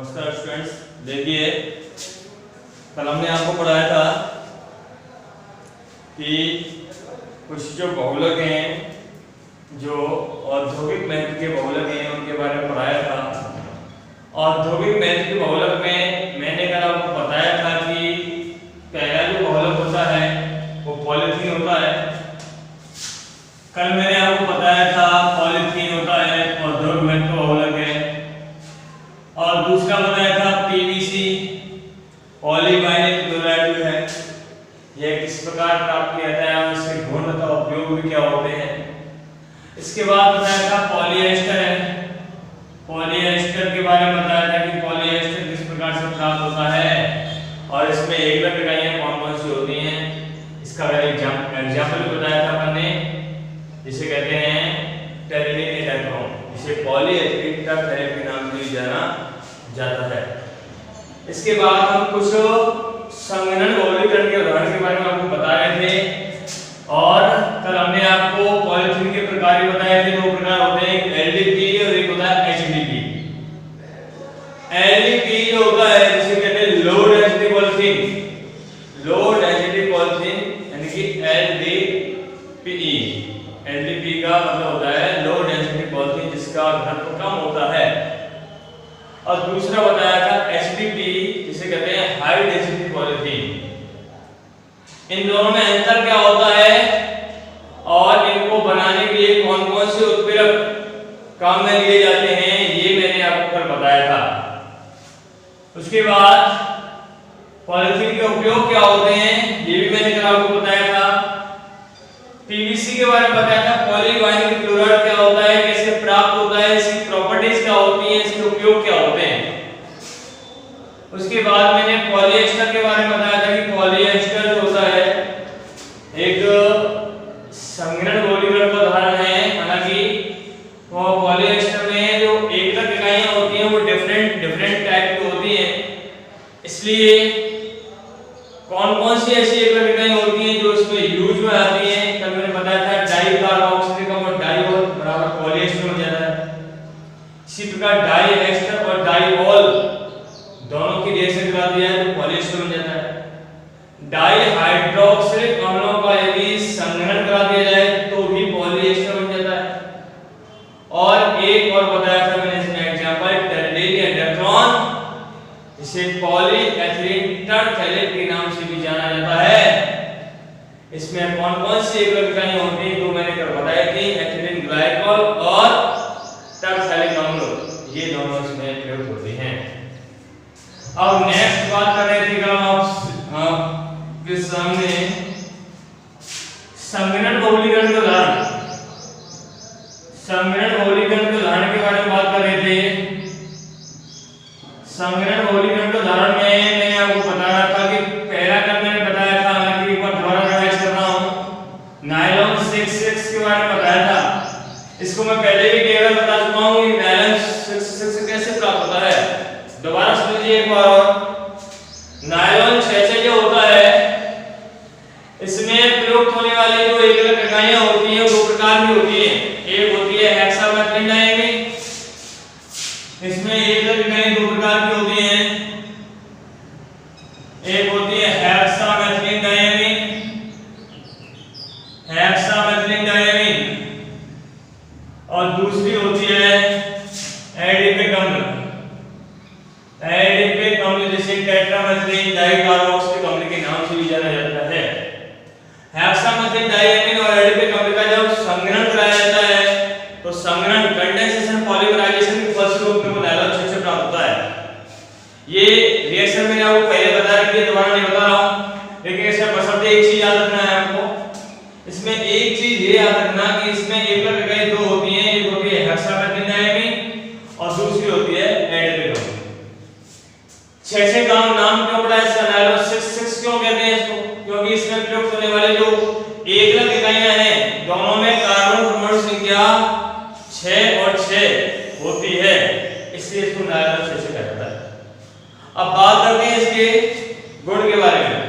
नमस्कार स्टूडेंट्स, देखिए कल हमने आपको पढ़ाया था कि कुछ जो बहुलक हैं, जो औद्योगिक महत्व के बहुलक हैं, उनके बारे में पढ़ाया था। औद्योगिक महत्व के बहुलक में मैंने कल आपको बताया था कि पहला जो बहुलक होता है वो पॉलीथीन होता है। कल मैंने आपको बताया था पॉलीथीन होता है, औद्योगिक महत्व का बहुलक है। और दूसरा बताया था पीवीसी, पॉलीविनाइल क्लोराइड जो है यह किस प्रकार प्राप्त किया जाता है और इसके गुण तथा उपयोग भी क्या होते हैं। इसके बाद बताया था पॉलीएस्टर है। पॉलीएस्टर के बारे में बताया था कि पॉलीएस्टर किस प्रकार से प्राप्त होता है और इसमें एकलक इकाइयां कौन कौन सी होती हैं। इसका एग्जाम्पल बताया था अपन ने, जिसे कहते हैं टेरिडीन इलेक्ट्रॉन, जिसे पॉलीएथिलीन टेरिडीन के नाम से जाना जाता है। इसके बाद हम कुछ संघनन बहुलीकरण के उदाहरण के बारे में आपको बता रहे थे और कल हमने आपको पॉलीथीन के प्रकार बताए थे। दो प्रकार होते हैं, एक एलडीपी और एक होता है एचडीपी। एलडीपी जो होता है जिसे कहते हैं low density polythene, low density polythene यानी कि एलडीपी। एलडीपी का मतलब होता है लो डेंसिटी पॉलीथीन जिसका घनत्व कम होता है। और दूसरा बताया था एचडीपी जिसे कहते हैं हाई डेंसिटी पॉलीथीन। इन दोनों में अंतर क्या होता है और इनको बनाने के लिए कौन कौन से उत्प्रेरक काम में लिए जाते हैं, ये मैंने आपको कल बताया था। उसके बाद पॉलीथीन के उपयोग क्या होते हैं ये भी मैंने कल आपको बताया था। पीवीसी के बारे में बताया था, पॉलीविनाइल क्लोराइड क्या होता है, कैसे प्राप्त होता है, इसकी प्रॉपर्टीज क्या होती हैं, इसके उपयोग क्या होते हैं। उसके बाद मैंने पॉलीएस्टर के बारे में बताया था कि पॉलीएस्टर जो होता है एक संघनन बहुलीकरण का उदाहरण है। हालांकि वो पॉलीएस्टर में जो एकलक इकाइयां होती हैं वो डिफरेंट टाइप की होती हैं, इसलिए कौन कौन सी ऐसी एकलक इकाइयां होती हैं जो इसमें यूज में आती हैं। कल मैंने बताया था डाई कार्बोक्सिलिक और डाईओल बराबर पॉलीएस्टर हो जाता है। इसी प्रकार डाई एस्टर और डाईओल दोनों की रिएक्शन करा दिया है तो पॉलीएस्टर बन जाता है। डाई हाइड्रोक्सिलिक अम्लों का यदि संघनन करा दिया जाए तो भी पॉलीएस्टर बन जाता है। और एक और बताया था मैंने इसमें एग्जांपल टेरिडीन इलेक्ट्रॉन, इसे पॉलीएथिलीन टरफेलेट के नाम से भी जाना जाता है। इसमें कौन कौन सी एकलक इकाइयां होती हैं तो मैंने कल बताई थी, एथिलीन ग्लाइकॉल और टरफेलिक अम्ल, ये दोनों इसमें प्रयुक्त होते हैं। अब नेक्स्ट बात कर रहे थे आपके सामने संघनन बहुलीकरण के उदाहरण। संघनन बहुलीकरण के उदाहरण के बारे में बात कर रहे थे। संघनन बहुलीकरण के उदाहरण में मैंने आपको बताया था कि पहला कल मैंने बताया था, हालांकि एक बार दोबारा रिवाइज कर रहा हूं, नायलॉन 66 के बारे में बताया था। इसको मैं पहले भी केवल बता चुका हूं कि नायलॉन 66 कैसे प्राप्त होता है। दोबारा समझिए एक बार। नायलॉन 66 जो होता है इसमें प्रयुक्त होने वाली जो एकलक इकाइयां होती हैं दो प्रकार की होती हैं। एक होती है हेक्सामेथिलीन डायमीन, इसमें एकलक इकाइयां दो प्रकार की होती हैं। एक होती है हेक्सामेथिलीन डायमीन और दूसरी होती है एडिपिक अम्ल। एडिपिक अम्ल जिसे टेट्रामेथिलीन डाइकार्बोक्सिलिक अम्ल के नाम से भी जाना जाता है। हेक्सामेथिलीन डायमीन और एडिपिक अम्ल का जब संघनन कराया जाता है तो संघनन कंडेंसेशन पॉलीमराइजेशन के फलस्वरूप में नायलॉन 66 प्राप्त होता है। ये रिएक्शन मैंने आपको पहले बता रखी है, दोबारा नहीं बता रहा हूं, लेकिन इसमें बशर्ते एक चीज याद रखना है आपको। इसमें एक चीज ये याद रखना कि इसमें एकलक इकाई दो होती हैं, एक होती है हेक्सामेथिलीन डायमीन और दूसरी होती है एडिपिक अम्ल। 66 का नाम क्यों पड़ा इसका, नायलॉन 66 क्यों कहते हैं इसको, क्योंकि इसमें प्रयुक्त होने वाले जो एकलक इकाइयां हैं दोनों में कार्बन परमाणु संख्या 6 और 6 होती है, इसलिए इसको नायलॉन 66 कहा जाता है। अब बात करते हैं इसके गुण के बारे में।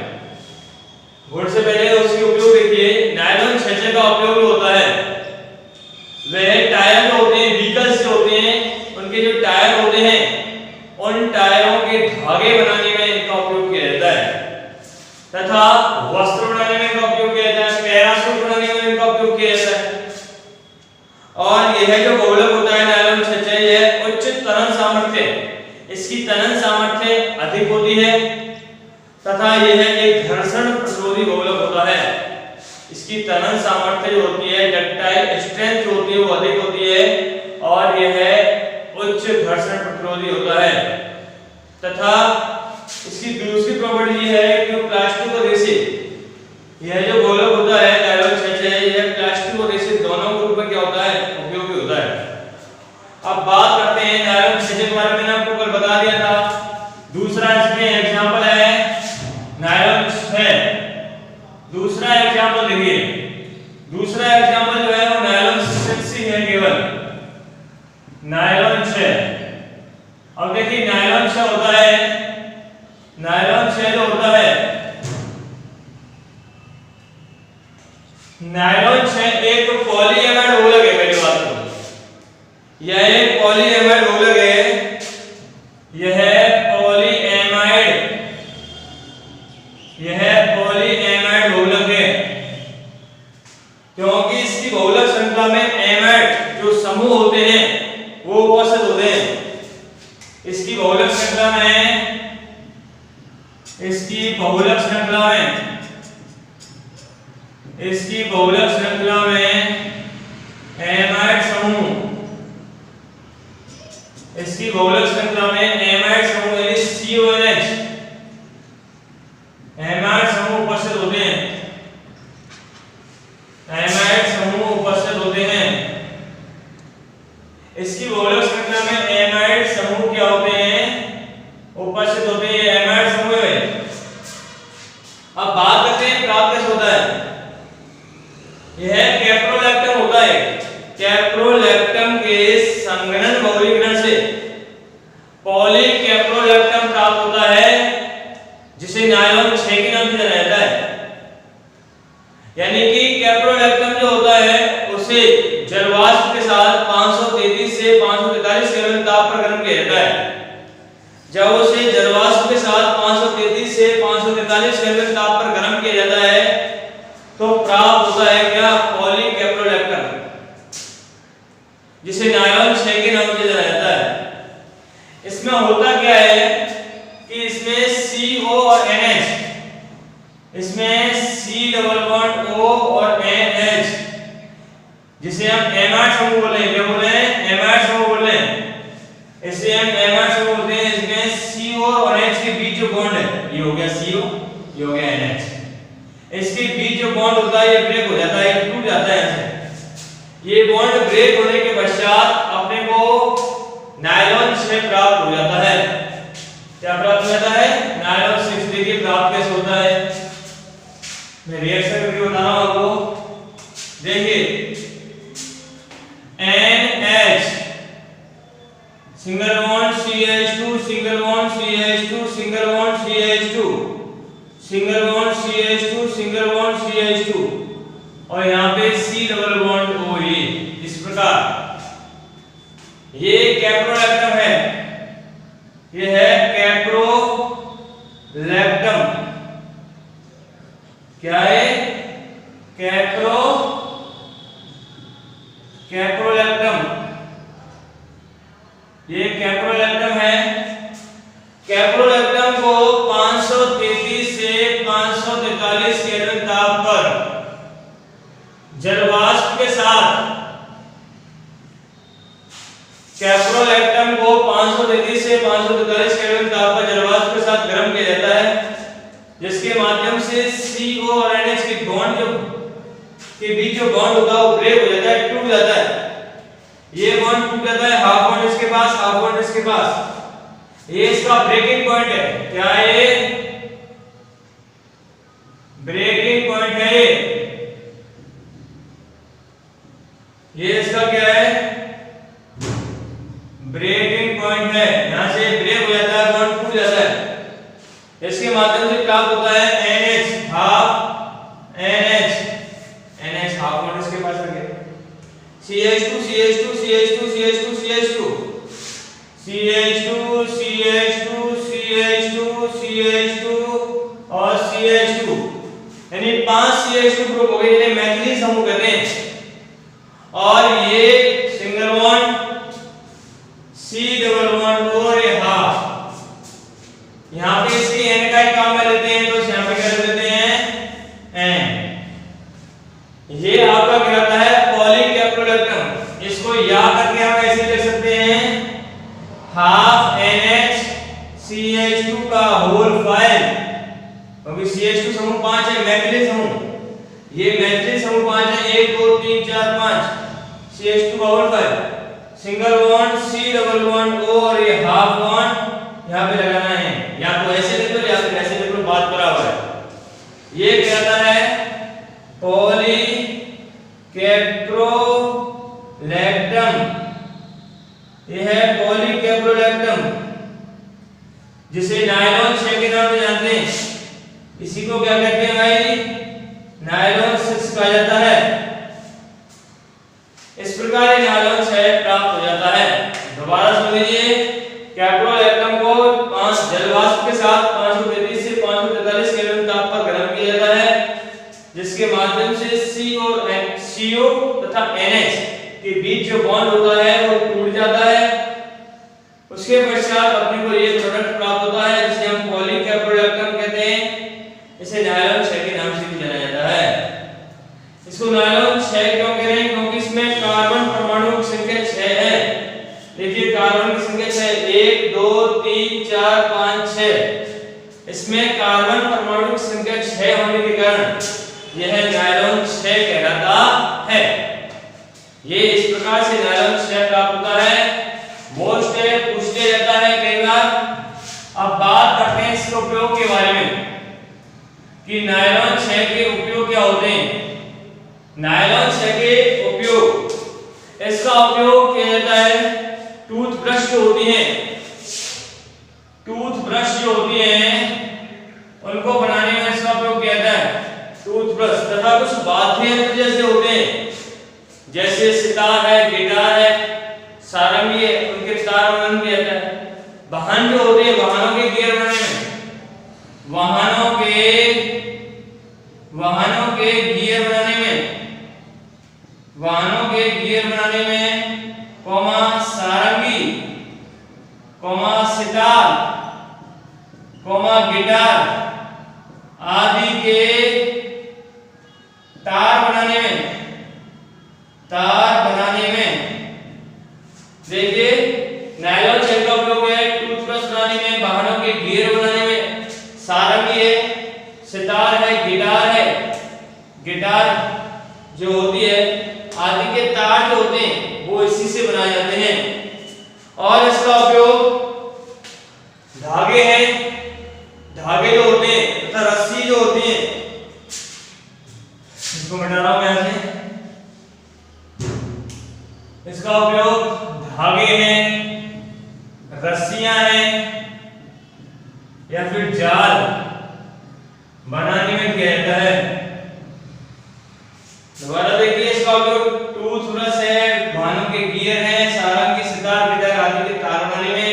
गुण से पहले उसके उपयोग देखिए। नायलॉन 66 का उपयोग जो होता है वह टायर जो होते हैं, व्हीकल्स जो होते हैं, उनके जो टायर होते हैं उन टायर होती है, डक्टाइल स्ट्रेंथ जो होती है वो अधिक होती है और यह उच्च घर्षण प्रतिरोधी होता है। तथा इसकी दूसरी प्रॉपर्टी है कि प्लास्टिक और रेसिन, यह जो गोलक होता है नायलॉन छेच है, यह प्लास्टिक और रेसिन दोनों के रूप में क्या होता है, उपयोगी होता है। अब बात करते हैं नायलॉन छेच के बारे में, मैंने आपको कल बता दिया था। दूसरा इसमें एग्जांपल है नायलॉन 6। दूसरा एग्जांपल देखिए, दूसरा एग्जांपल जो है वो नायलॉन 6 ही है, केवल नायलॉन 6। अब देखिए नायलॉन 6 होता है, नायलॉन 6 जो होता है, नायलॉन 6 एक पॉलीएमाइड गोलक है। पहली बात तो यह एक पॉलीएमाइड गोलक है, यह पॉलीएमाइड, यह पॉलीएमाइड गोलक है क्योंकि इसकी बहुलक श्रृंखला में एमाइड जो समूह होते हैं वो उपस्थित होते हैं। इसकी बहुलक श्रृंखला में, इसकी बहुलक श्रृंखला में, इसकी बहुलक श्रृंखला में एमाइड समूह, इसकी बहुलक श्रृंखला में एमाइड समूह यानी CONH एमाइड समूह उपस्थित होते हैं, एमाइड समूह उपस्थित होते हैं। इसकी बहुलक श्रृंखला में एमाइड समूह क्या होते हैं, उपस्थित होते हैं, एमाइड समूह है। अब बात करते हैं प्राप्त कैसे होता है। यह कैप्रोलैक्टम होता है, कैप्रोलैक्टम के संघनन बहुलीकरण से पॉलीकैप्रोलैक्टम प्राप्त होता है, जिसे नायलॉन 6 के नाम से जाना जाता है। यानी कि कैप्रोलैक्टम जो होता है उसे जलवाष्प के साथ 533 से 543 केल्विन ताप पर गर्म किया जाता है। जब उसे जलवाष्प के साथ 533 से 543 केल्विन ताप पर गर्म किया जाता है तो प्राप्त होता है क्या, पॉलीकैप्रोलैक्टम, जिसे नायलॉन 6 के नाम से जाना जाता है। इसमें होता क्या है कि इसमें CO और NH, इसमें C डबल बॉन्ड O और NH, जिसे हम एमाइड समूह बोल रहे हैं, क्या बोल रहे हैं, एमाइड समूह बोल रहे हैं, इसे हम एमाइड समूह बोलते हैं। इसमें CO और NH के बीच जो बॉन्ड है, ये हो गया CO, ये हो गया NH, इसके बीच जो बॉन्ड होता है ये ब्रेक हो जाता है, टूट जाता है ऐसे। ये बॉन्ड ब्रेक होने के पश्चात अपने को नायलॉन 6 प्राप्त हो जाता है। क्या प्राप्त हो जाता है, नायलॉन 6। देखिए प्राप्त कैसे होता है, मैं रिएक्शन करके बता रहा हूं आपको। देखिए NH single bond CH2, single bond CH2, single bond CH2, single bond CH2, single bond CH2 और यहाँ पे C डबल बॉन्ड OE। इस प्रकार ये कैप्रोलैक्टम है, ये है कैप्रोलैक्टम। क्या है, कैप्रोलैक्टम, ये कैप्रोलैक्टम है। कैप्रोलैक्टम को 533 से 543 केल्विन ताप पर जलवाष्प के साथ, कैप्रोलैक्टम को 533 से 543 केल्विन ताप पर जलवाष्प के साथ गर्म किया जाता है, जिसके माध्यम से CO और NH के बॉन्ड के बीच जो बॉन्ड होता है वो ब्रेक हो जाता है, टूट जाता है। ये बॉन्ड टूट जाता है, हाफ बॉन्ड इसके पास, हाफ बॉन्ड इसके पास। ये इसका ब्रेकिंग पॉइंट है। क्या है ये, ब्रेकिंग पॉइंट है ये इसका क्या है, ब्रेकिंग पॉइंट है। यहां से ब्रेक हो जाता है, बॉन्ड टूट जाता है। इसके माध्यम से प्राप्त होता है NH half, NH half bond इसके पास आ गया, CH2 CH2 CH2 CH2 CH2 CH2 CH2 CH2 CH2 और CH2 यानी 5 CH2 ग्रुप हो गए, जिन्हें मैग्नीज समूह कहते हैं। और ये single bond C double bond और ये हाफ, यहाँ पे इसके N का ही काम में लेते हैं तो यहाँ पे क्या लेते हैं N। ये आपका क्या होल 5, क्योंकि CH2 समूह 5 है, मैथिली समूह, ये मैथिली समूह 5 है, 1 2 3 4 5, CH2 का whole 5, single bond C double bond O, और ये हाफ बॉन्ड यहाँ पे लगाना है, या तो ऐसे लिख लो या फिर ऐसे लिख लो, बात बराबर है। ये कहता है पॉली कैप्रोलैक्टम, ये है पॉली कैप्रोलैक्टम, जिसे नायलॉन 6 के नाम से जानते हैं। इसी को क्या कहते हैं भाई? नायलॉन 6 कहा जाता है। इस प्रकार ये नायलॉन 6 प्राप्त हो जाता है। दोबारा सुन लीजिए, कैप्रोलैक्टम को 5 जल वाष्प के साथ 533 से 543 केल्विन ताप पर गर्म किया जाता है, जिसके माध्यम से C और CO तथा NH के बीच जो बॉन्ड होता है वो टूट जाता है। उसके पश्चात अपने को ये प्रोडक्ट प्राप्त होता है, जिसे हम पॉली कैप्रोलैक्टम कहते हैं। इसे नायलॉन 6 के नाम से भी जाना जाता है। इसको नायलॉन 6 क्यों कह रहे हैं? क्योंकि इसमें कार्बन परमाणु की संख्या 6 है। देखिए कार्बन की संख्या 6, 1 2 3 4 5 6, इसमें कार्बन परमाणु की संख्या 6 होने के कारण यह नायलॉन 6 कहलाता है। ये इस प्रकार से नायलॉन 6 प्राप्त होता है। मोस्ट पूछ लिया जाता है कई बार। अब बात करते हैं इसके उपयोग के बारे में कि नायलॉन 6 के उपयोग क्या होते हैं। नायलॉन 6 के उपयोग, इसका उपयोग किया जाता है टूथब्रश जो होती है, टूथब्रश जो होती है उनको बनाने में इसका उपयोग किया जाता है। टूथब्रश तथा कुछ वाद्य यंत्र जैसे होते हैं, जैसे सितार है, गिटार है, सारंगी है, उनके तार बनाने में आता है। वाहन जो होते हैं, वाहनों के गियर बनाने में, वाहनों के गियर बनाने में, वाहनों के गियर बनाने में, कोमा सारंगी, कोमा सितार, कोमा गिटार आदि के तार बनाने में, देखिए नायलॉन 6 का उपयोग है टूथब्रश बनाने में, वाहनों के गियर बनाने में, सारंगी है, सितार है, गिटार जो होती है आदि के तार जो होते हैं वो इसी से बनाए जाते हैं। और इसका उपयोग धागे हैं, धागे जो होते हैं तथा रस्सी जो होती है, इसको मिटा रहा हूं यहां से। इसका उपयोग धागे हैं, रस्सियां हैं या फिर जाल बनाने में किया जाता है। दोबारा देखिए, इसका उपयोग टूथब्रश है, वाहनों के गियर हैं, सारंगी, सितार, गिटार आदि के तार बनाने में,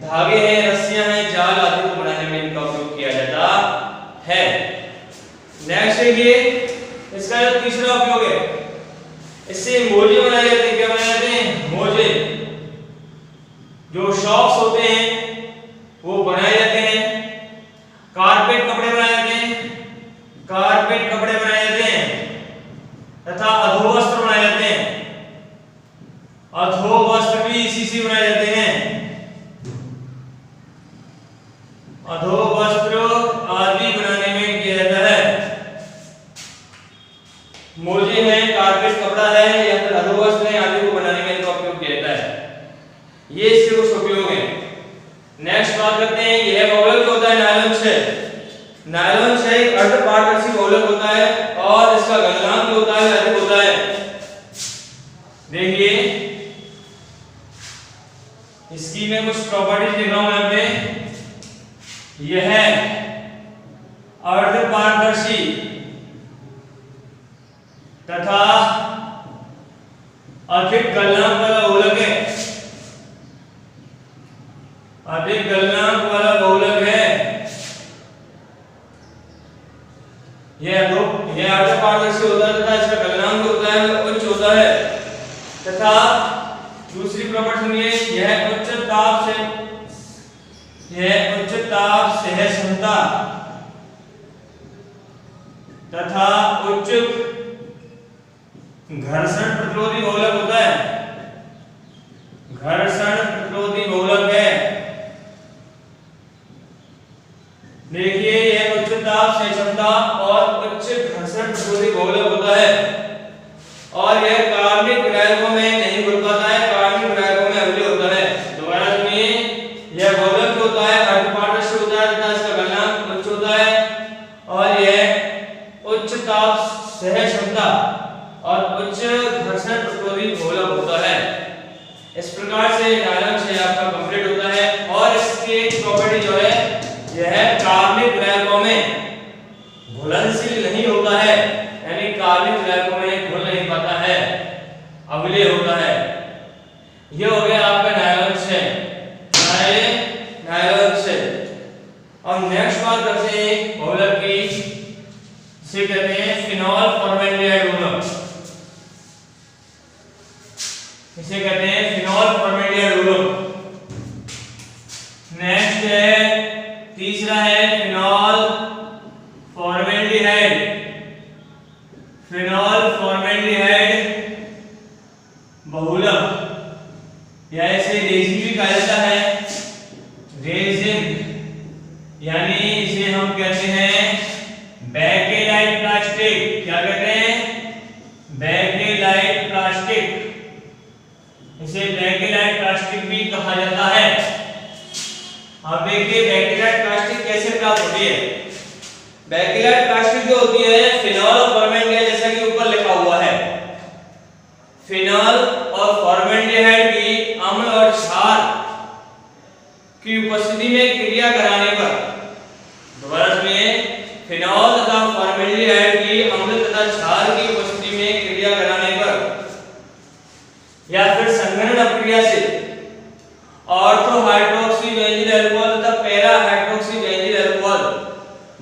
धागे हैं, रस्सियां हैं, जाल आदि को बनाने में इनका उपयोग किया जाता है। नेक्स्ट देखिए, इसका जो तीसरा उपयोग है, इससे मोजे बनाए जाते हैं। क्या बनाए जाते हैं? मोजे, जो सॉक्स होते हैं वो बनाए जाते हैं। कारपेट कपड़े बनाए जाते हैं, कारपेट कपड़े बनाए जाते हैं तथा अधोवस्त्र बनाए जाते हैं, अधोवस्त्र भी इसी से बनाए जाते हैं। अधोवस्त्र आदि बनाने में किया जाता है। मोजे हैं, कारपेट कपड़ा है या फिर अधोवस्त्र है आदि को बनाने में इनका उपयोग किया जाता है। ये इसके कुछ उपयोग हैं। नेक्स्ट बात करते हैं, यह बहुलक जो होता है नायलॉन 6, नायलॉन 6 एक अर्धपारदर्शी बहुलक होता है और इसका गलनांक जो होता है अधिक होता है। देखिए इसकी मैं कुछ प्रॉपर्टीज लिख रहा हूं यहां पे। यह अर्धपारदर्शी तथा अधिक गलनांक वाला बहुलक है, अधिक गलनांक वाला बहुलक है। यह अर्धपारदर्शी होता है तथा इसका गलनांक होता है वो उच्च होता है तथा दूसरी प्रॉपर्टी सुनिए, यह उच्च ताप सहनशीलता तथा उच्च घर्षण प्रतिरोधी बहुलक होता है, घर्षण प्रतिरोधी बहुलक है। ताप सह क्षमता और उच्च घर्षण प्रतिरोधी बहुलक होता है और यह कार्बनिक विलायकों में नहीं घुल पाता है, कार्बनिक विलायकों में अम्लीय होता है। दोबारा सुनिए, यह बहुलक होता है अर्धपारदर्शी होता है तथा इसका गलनांक उच्च होता है और यह उच्च ताप सह क्षमता और उच्च घर्षण प्रतिरोधी बहुलक होता है। इस प्रकार से नायलॉन 6 आपका कंप्लीट होता है और इसकी एक प्रॉपर्टी जो है यह कार्बनिक विलायकों में घुलनशील नहीं होता है, यानी कार्बनिक विलायकों में घुल नहीं पाता है, अम्लीय होता है। यह हो गया आपका नायलॉन 6, नायलॉन 6। और नेक्स्ट बात करते हैं बहुलक की, इसे कहते हैं फिनॉल फॉर्मेल्डिहाइड बहुलक। इसे कहते हैं फिनॉल फॉर्मेल्डिहाइड बहुलक। नेक्स्ट है तीसरा है फिनॉल फॉर्मेल्डिहाइड। फिनॉल फॉर्मेल्डिहाइड बहुलक या इसे रेजिन भी कहा जाता है, रेजिन, यानी इसे हम कहते हैं बेकेलाइट प्लास्टिक। क्या कहते हैं? Bakelite plastic. इसे बेकेलाइट प्लास्टिक भी कहा जाता है। अब देखिए बेकेलाइट प्लास्टिक कैसे प्राप्त होती है। बेकेलाइट प्लास्टिक जो होती है फिनॉल और फॉर्मेल्डिहाइड, जैसा कि ऊपर लिखा हुआ है, फिनॉल और फॉर्मेल्डिहाइड की अम्ल और क्षार की उपस्थिति में क्रिया कराने पर, दोबारा सुनिए, फिनॉल तथा फॉर्मेल्डिहाइड की अम्ल तथा क्षार की उपस्थिति में क्रिया कराने पर या फिर संघनन अपक्रिया से ऑर्थो हाइड्रोक्सी बेंजील अल्कोहल तथा पैरा हाइड्रोक्सी बेंजील अल्कोहल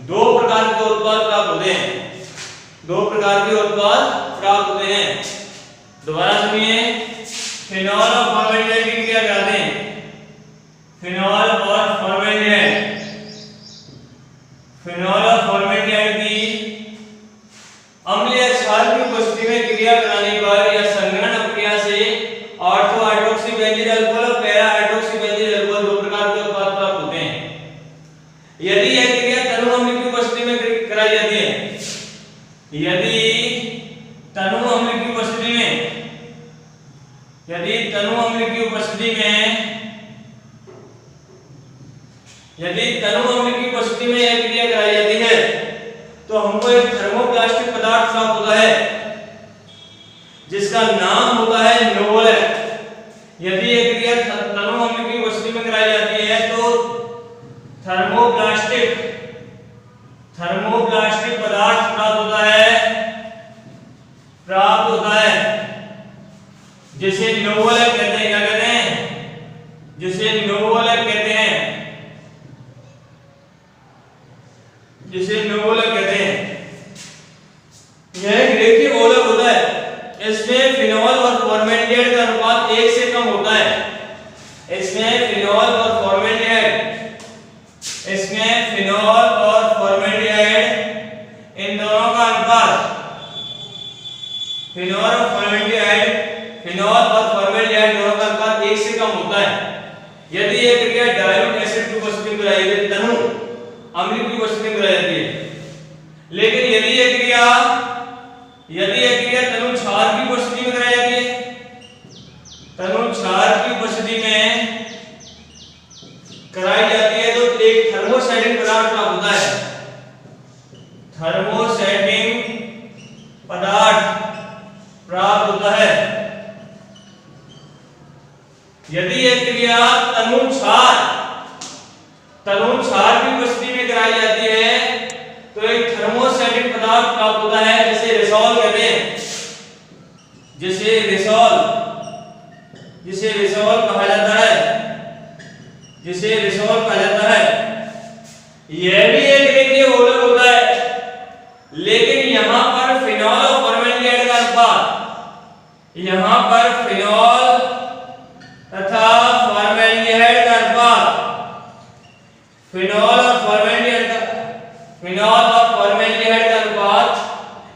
दो प्रकार के उत्पाद प्राप्त होते हैं। दो प्रकार के उत्पाद प्राप्त होते हैं। दोबारा सुनिए, फिनॉल और फॉर्मेल्डिहाइड की क्रिया कराते हैं। फिनॉल और फॉर्मेल्डिहाइड, फिनॉल और फॉर्मेल्डिहाइड की अम्लीय क्षार की उपस्थिति में क्रिया कराने पर या संघनन अपक्रिया से ऑर्थो हाइड्रोक्सी बेंजील अल्कोहल और पैरा हाइड्रोक्सी बेंजील अल्कोहल दो प्रकार के उत्पाद प्राप्त होते हैं। यदि यह क्रिया तनु अम्ल की उपस्थिति में कराई जाती है, यदि तनु अम्ल की उपस्थिति में, यदि तनु अम्ल की उपस्थिति में, यदि तनु अम्ल की उपस्थिति में यह क्रिया कराई जाती है तो हमको एक थर्मोप्लास्टिक पदार्थ प्राप्त होता है जिसका नाम होता है नोवोलेक। यदि यह क्रिया तनु अम्ल की उपस्थिति में कराई जाती है तो थर्मोप्लास्टिक पदार्थ प्राप्त होता है जिसे नोवोलेक कहते हैं। क्या कहते हैं? जिसे नोवोलेक कहते हैं, जिसे नोवोलेक कहते हैं। यह एक रेखीय बहुलक होता है। इसमें फिनॉल और फॉर्मेल्डिहाइड का अनुपात 1 से कम होता है। इसमें फिनॉल और फॉर्मेल्डिहाइड, इसमें फिनॉल और फॉर्मेल्डिहाइड इन दोनों का अनुपात, फिनॉल और फॉर्मेल्डिहाइड दोनों का अनुपात 1 से कम होता है। यदि यह क्रिया डाइल्यूट एसिड की उपस्थिति में कराई जाती है, तनु अम्ल की उपस्थिति में कराई जाती है। लेकिन यदि यह क्रिया तनु क्षार की उपस्थिति में कराई जाती है, तनु क्षार की उपस्थिति में कराई जाती है तो एक थर्मोसेटिंग पदार्थ प्राप्त होता है। थर्मोसेटिंग पदार्थ प्राप्त होता है। यदि यह क्रिया तनु क्षार की उपस्थिति में कराई जाती है तो एक थर्मोसेटिंग पदार्थ प्राप्त होता है जिसे रिसोल कहते हैं, जिसे रिसोल कहा जाता है, जिसे रिसोल कहा जाता है। यह भी एक रेखीय बहुलक होता है, लेकिन यहां पर फिनॉल और फॉर्मेल्डिहाइड का अनुपात, यहां पर फिनॉल तथा फॉर्मेल्डिहाइड का अनुपात, फिनॉल और फॉर्मेल्डिहाइड का अनुपात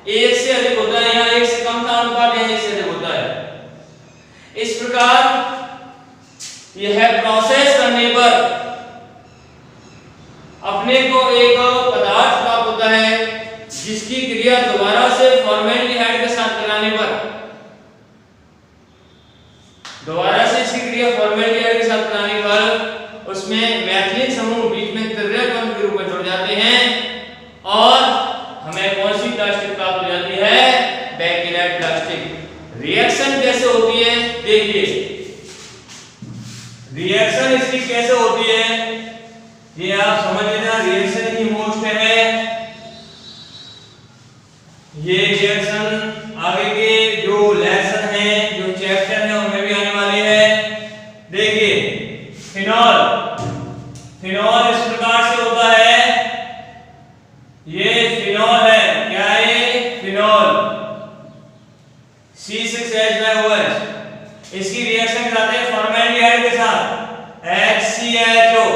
1 से अधिक होता है। यहाँ 1 से कम था अनुपात, यहाँ 1 से अधिक होता है। इस प्रकार यह प्रोसेस करने पर अपने को एक पदार्थ प्राप्त दोबारा से इसकी क्रिया फॉर्मेल्डिहाइड के साथ बनाने पर उसमें मैथिलीन समूह बीच में त्रिरेख बंध के रूप में जुड़ जाते हैं और हमें कौन सी प्लास्टिक प्राप्त हो जाती है? बेंजीनाइट प्लास्टिक। रिएक्शन कैसे होती है देखिए, रिएक्शन इसकी कैसे होती है ये आप समझ लेना। रिएक्शन की मोस्ट है ये रिएक्शन, आगे के जो लेसन है जो चैप्टर है उनमें भी आने वाले हैं। देखिए फिनॉल, फिनॉल इस प्रकार से होता है, ये फिनॉल है, क्या है ये? Phenol C6H5OH। इसकी रिएक्शन कराते हैं फॉर्मेल्डिहाइड के साथ HCHO।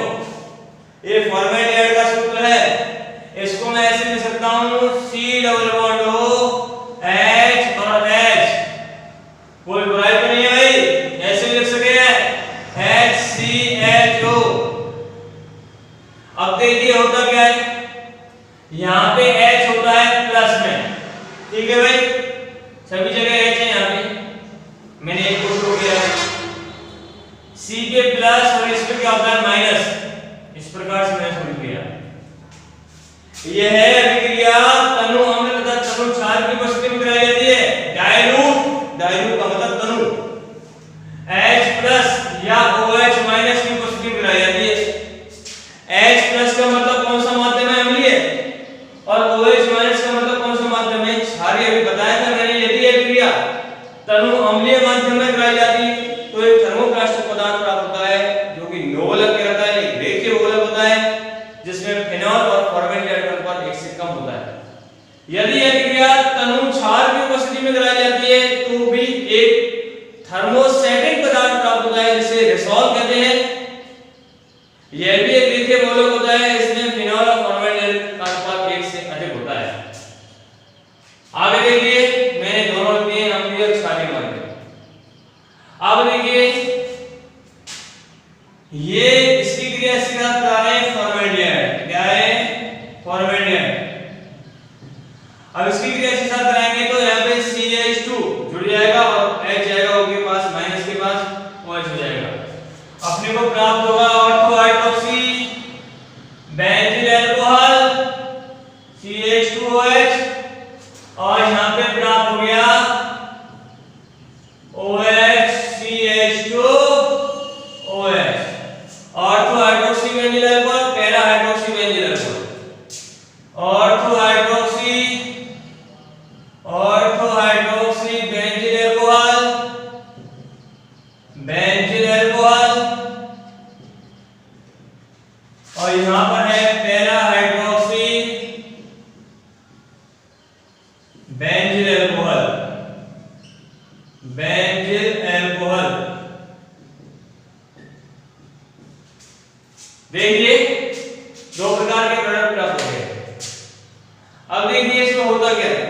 ये फॉर्मेल्डिहाइड का सूत्र है, इसको मैं ऐसे लिख सकता हूं C≡O H और H, कोई बुराई तो नहीं है भाई, ऐसे लिख सके HCHO। अब देखिए होता क्या है, यहाँ पे H होता है प्लस में, ठीक है भाई, सभी जगह H है, यहाँ पे मैंने एक को शो किया है। C पे प्लस और इस पे क्या होता है? माइनस। इस प्रकार से मैंने शो किया। यह है अभिक्रिया तनु अम्ल तथा तनु क्षार की उपस्थिति में कराई जाती है। डाइल्यूट, डाइल्यूट का मतलब तनु H+ या OH- की उपस्थिति में कराई जाती है। H+ का मतलब कौन सा माध्यम है? अम्लीय, और OH- का मतलब कौन सा माध्यम है? क्षारीय। अभी बताया था मैंने, यदि यह क्रिया तनु अम्लीय माध्यम में कराई जाती है तो एक थर्मोप्लास्टिक पदार्थ प्राप्त होता है जो कि नोवलक कहलाता है, एक रेखीय बहुलक होता है जिसमें फिनॉल और फॉर्मेल्डिहाइड का अनुपात 1 से कम होता है। यदि यह क्रिया तनु क्षार की उपस्थिति में कराई जाती है तो भी एक थर्मोस्टैटिक पदार्थ प्राप्त होता है जिसे रेसोल कहते हैं। यह भी एक रेखीय बहुलक होता है, इसमें फिनॉल और फॉर्मेल्डिहाइड का अनुपात 1 से अधिक होता है। आगे देखिए, मैंने दोनों दिए अम्लीय और क्षारीय माध्यम। अब देखिए ये इसकी क्रिया इसके साथ करा रहे हैं फॉर्मेल्डिहाइड, क्या है? फॉर्मेल्डिहाइड। अब इसकी क्रिया इसके साथ कराएंगे तो यहाँ पे CH2 जुड़ जाएगा और H जाएगा O के पास, माइनस के पास OH हो जाएगा। अपने को प्राप्त होगा ऑर्थो हाइड्रोक्सी बेंजील अल्कोहल CH2OH, और यहाँ पे प्राप्त हो गया OH CH2OH। Ortho hydroxy बेंजील alcohol, para hydroxy बेंजील alcohol, ortho hydroxy बेंजील alcohol, बेंजील alcohol, और यहां पर है पैरा हाइड्रोक्सी बेंजील अल्कोहल, बेंजील अल्कोहल। देखिए दो प्रकार के प्रोडक्ट प्राप्त हो गए। अब देखिए इसमें होता क्या है।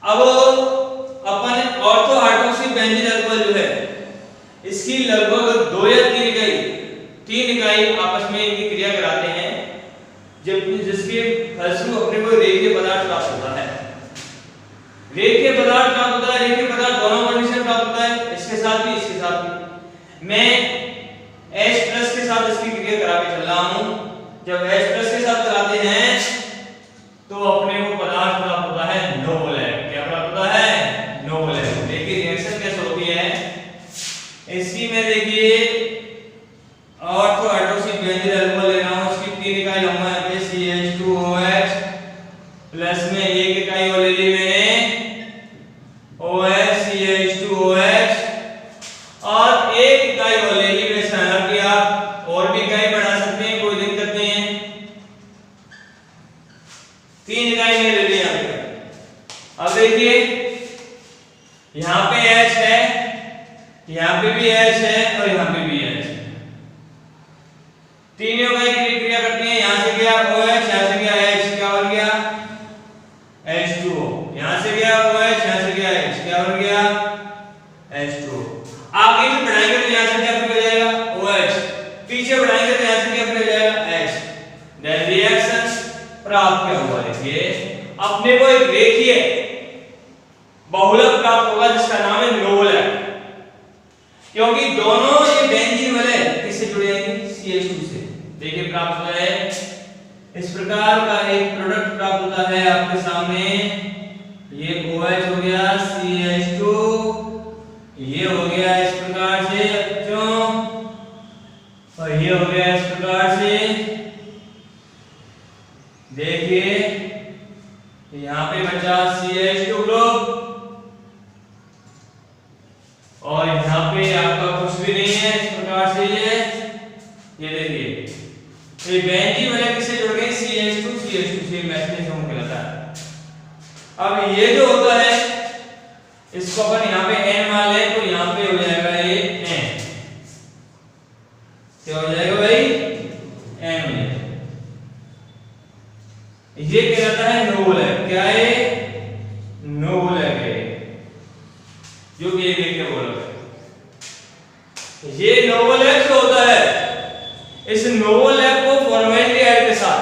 अब अपन ऑर्थो हाइड्रोक्सी बेंजील अल्कोहल जो है इसकी लगभग 2 या 3 इकाई आपस में इनकी क्रिया कराते हैं, जिसके फलस्वरूप अपने को रेखीय पदार्थ प्राप्त होता है। रेखीय पदार्थ प्राप्त होता है, रेखीय पदार्थ दोनों कंडीशन प्राप्त होता है, इसके साथ भी इसके साथ भी। मैं H+ के साथ इसकी क्रिया करा के चल रहा हूं। जब H+ के साथ कराते हैं तो अपने को पदार्थ प्राप्त होता है नोवलैक। क्या प्राप्त होता है? नोवलैक। देखिए रिएक्शन कैसे होती है इसकी में। देखिए ऑर्थो हाइड्रोक्सी बेंजील अल्कोहल ले रहा हूं, उसकी 3 इकाई लंबा है CH2OH प्लस में 1 इकाई और ले ली मैंने OH CH2OH, और 1 इकाई और ले ली मैंने। हालांकि आप और भी इकाई बढ़ा सकते हैं, कोई दिक्कत नहीं है। 3 इकाई मैंने ले ली यहाँ पे। अब देखिए यहाँ पे H है, यहाँ पे भी H है और यहाँ पे भी H है। तीनों इकाई की क्रिया करती है। यहाँ से गया OH, यहाँ से गया H, क्या बन गया? H2O। यहाँ से गया OH, यहाँ से गया H, क्या बन गया? H2O। आगे भी बढ़ाएंगे तो यहाँ से क्या फिर हो जाएगा? OH। पीछे बढ़ाएंगे तो यहाँ से क्या फिर हो जाएगा? H। देन रिएक्शन प्राप्त क्या हुआ? देखिए अपने को एक रेखीय बहुलक प्राप्त होगा जिसका नाम है नोवलैक। क्योंकि दोनों ये बेंजीन वाले किससे जुड़े हैं, CH2 से। देखिए प्राप्त होता है इस प्रकार का एक प्रोडक्ट प्राप्त होता है आपके सामने। ये OH हो गया, CH2 ये हो गया इस प्रकार से बच्चों, और ये हो गया इस प्रकार से। देखिए यहाँ पे बचा CH2 ग्रुप, और यहाँ पे आपका कुछ भी नहीं है इस प्रकार से। ये देखिए ये बेंजीन वाले किससे जुड़ गए, CH2 से मैथिलीन समूह कहलाता है। अब ये जो होता है इसको अपन यहाँ पे N मान लें, तो यहाँ पे हो जाएगा ये N, क्या हो जाएगा भाई, N हो जाएगा। ये कहलाता है नोवोलैक। क्या है, नोवोलैक है, जो कि एक एक बोला है। ये नोवोलैक जो होता है, इस नोवोलैक को फॉर्मेल्डिहाइड के साथ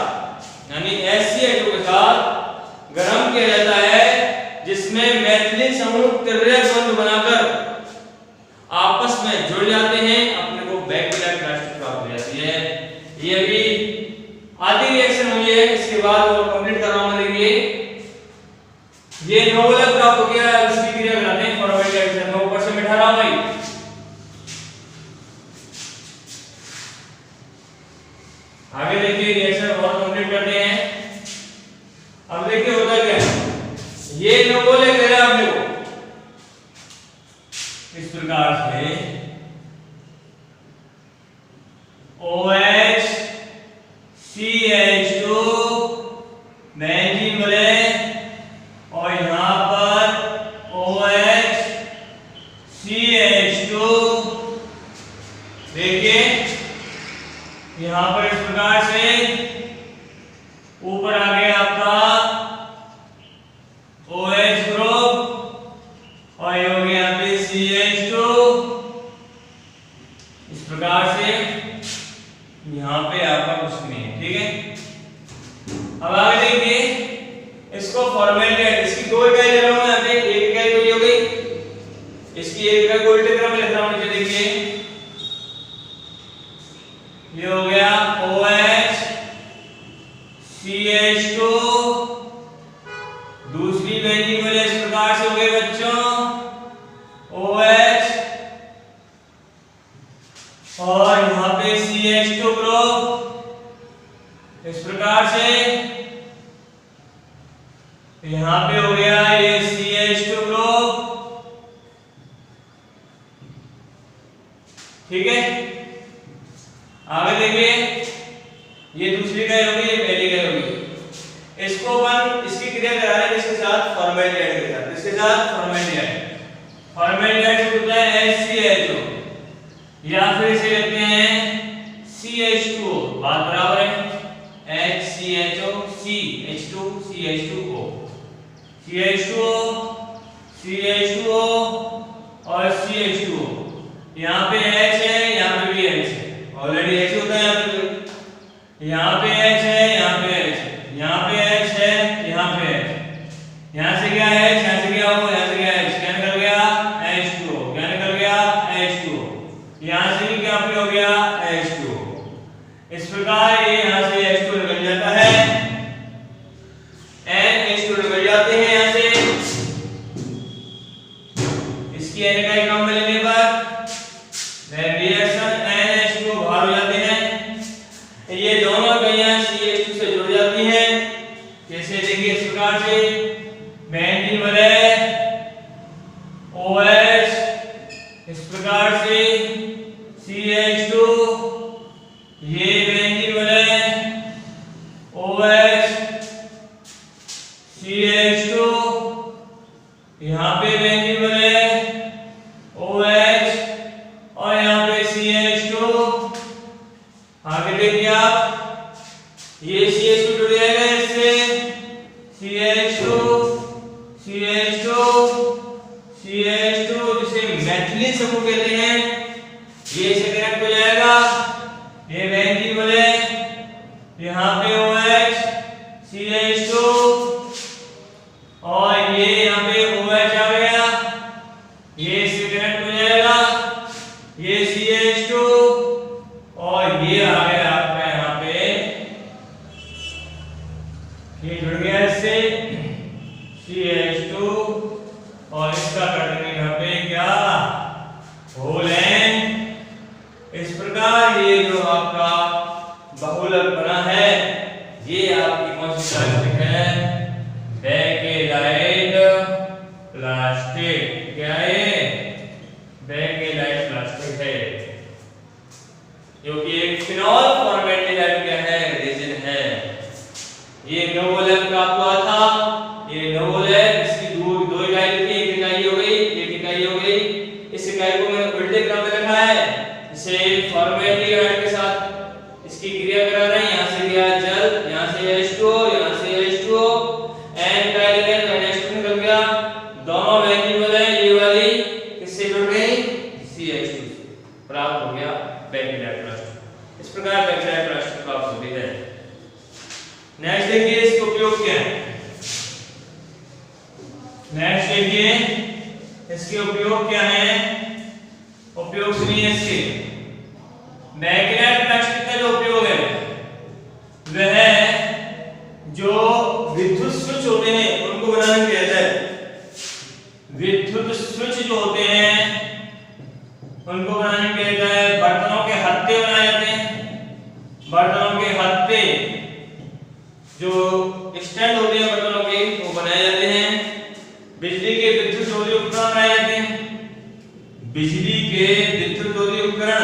यानी HCl2 के साथ गर्म किया जाता है, जिसमें मैथिलीन समूह तिर्यक बंध बनाकर आपस में जुड़ जाते हैं, अपने को बैकटीरिया प्लास्टिक प्राप्त हो जाती है। ये अभी आधी रिएक्शन हुई है, इसके बाद वो कंप्लीट कर रहा हूं। देखिए ये नोवोलैक प्राप्त हो गया, उसकी क्रिया कराते हैं फॉर्मेल्डिहाइड से। मैं ऊपर से मिठा रहा हूं भाई। आगे देखिए रिएक्शन और कंप्लीट करते हैं। अब देखिए होता क्या है, ये नोवोलैक दे रहा है अपने को इस प्रकार से OH CH2 बेंजीन वाले, और यहां पर OH CH2। देखिए यहां पर इस प्रकार से ऊपर आ गया आपका OH ग्रुप, और ये हो गया यहाँ पे CH2 इस प्रकार से। यहाँ पे आपका कुछ नहीं है, ठीक है। अब आगे देखिए इसको फॉर्मेल्डिहाइड, इसकी दो इकाई ले रहा हूं मैं यहाँ पे, एक इकाई तो ये हो गई, इसकी एक इकाई को उल्टे क्रम में लिख रहा हूं नीचे। देखिए ये हो गया OH CH2, दूसरी बेंजीन वाले इस प्रकार से हो गए बच्चों OH, और यहाँ पे CH2 ग्रुप इस प्रकार से। यहाँ पे हो गया ये CH2 ग्रुप, ठीक है। आगे देखिए ये दूसरी इकाई होगी, ये पहली इकाई होगी। इसको अपन इसकी क्रिया करा रहे हैं इसके साथ फॉर्मेल्डिहाइड के साथ, इसके साथ फॉर्मेल्डिहाइड होता है HCl2, या फिर इसे लिखते हैं CH2O, बात बराबर है, HCHO CH2 CH2O, CH2O CH2O और CH2O। यहाँ पे H है, यहाँ पे भी H है, ऑलरेडी H होता है यहाँ पे, यहाँ पे H है, यहाँ पे H है, यहाँ पे H है, यहाँ पे H, यहाँ से क्या है, यहाँ से क्या हो, यहाँ से क्या H, क्या निकल गया H2O, क्या निकल गया H2O, यहाँ से भी क्या हो गया H2O। इस प्रकार ये यहाँ से H2 निकल जाता है, NH2 निकल जाते हैं यहाँ से। इसकी N इकाई क्रम में लेने पर रिएक्शन NH2 बाहर हो जाते हैं, ये दोनों इकाइयां CH2 से जुड़ जाती हैं। कैसे, देखिए इस प्रकार से बेंजीन वाले OH, इस प्रकार से CH2, ये बेंजीन वाले OH CH2, यहाँ पे बेंजीन वाले OH, और यहाँ पे CH2। आगे देखिए आप, ये CH2 जुड़ जाएगा इससे, CH2 CH2 CH2 जिसे मैथिलीन समूह कहते हैं, ये इसे कनेक्ट हो जाएगा। ये बेंजीन वाले, यहाँ पे OH CH2, और ये यहाँ पे OH आ गया, ये इससे कनेक्ट हो जाएगा। क्या है? बेकेलाइट प्लास्टिक है, क्योंकि एक फिनॉल फॉर्मेल्डिहाइड क्या है? रेजिन है। ये नोबल प्राप्त हुआ था, ये नोबल है, इसकी दो इकाई थी, एक इकाई हो गई, एक इकाई हो गई। इस इकाई को मैंने उल्टे क्रम में लिखा है, इसे फॉर्मेल्डिहाइड के साथ इसकी क्रिया करा रहे हैं। यहां से गया जल, यहां से H2O, यहां से H2O, N इकाई ले लें तो NH2 निकल गया। दोनों वैल्यूबल है, ये वाली किससे जुड़ गई? CH2 से। प्राप्त हो गया बेकेलाइट प्लास्टिक। इस प्रकार बेकेलाइट प्लास्टिक प्राप्त होती है। नेक्स्ट देखिए इसका उपयोग क्या है। नेक्स्ट देखिए इसके उपयोग क्या है। उपयोग सुनिए इसके। बेकेलाइट प्लास्टिक का जो उपयोग है वह जो विद्युत स्विच होते हैं उनको बनाने में कहता है। विद्युत स्विच जो होते हैं उनको बनाने में कहता है। बर्तनों के हत्थे बनाए जाते हैं। बर्तनों के हत्थे जो स्टैंड होते हैं बर्तनों के वो बनाए जाते हैं। बिजली के विद्युत रोधी उपकरण बनाए जाते हैं। बिजली के विद्युत रोधी उपकरण,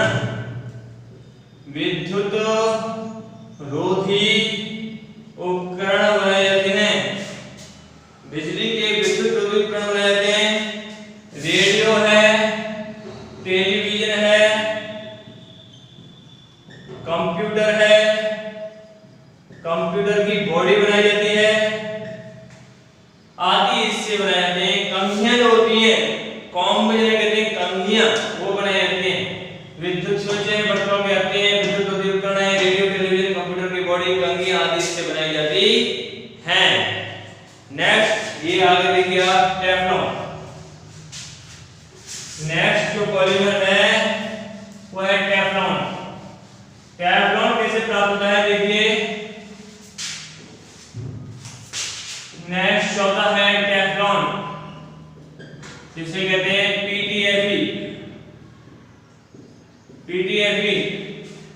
विद्युत रोधी उपकरण बनाए जाते हैं। बिजली के विद्युत रोधी उपकरण बनाए जाते हैं। रेडियो है, टेलीविजन है, कंप्यूटर है, कंप्यूटर की बॉडी बनाई जाती है आदि इससे बनाए जाते हैं। कंघियां जो होती हैं, कॉम्ब जिन्हें कहते हैं कंघियां, वो बनाई जाती हैं। विद्युत स्विच है, बर्तनों के हत्थे हैं, विद्युत रोधी उपकरण है, रेडियो, टेलीविजन, कंप्यूटर की बॉडी, कंघियां आदि इससे बनाई जाती हैं। नेक्स्ट ये आगे देखिए आप टेफ्लॉन। नेक्स्ट जो पॉलीमर है वो है टेफ्लॉन। टेफ्लॉन कैसे प्राप्त होता है देखिए। नेक्स्ट चौथा है टेफ्लॉन, जिसे कहते हैं PTFE। PTFE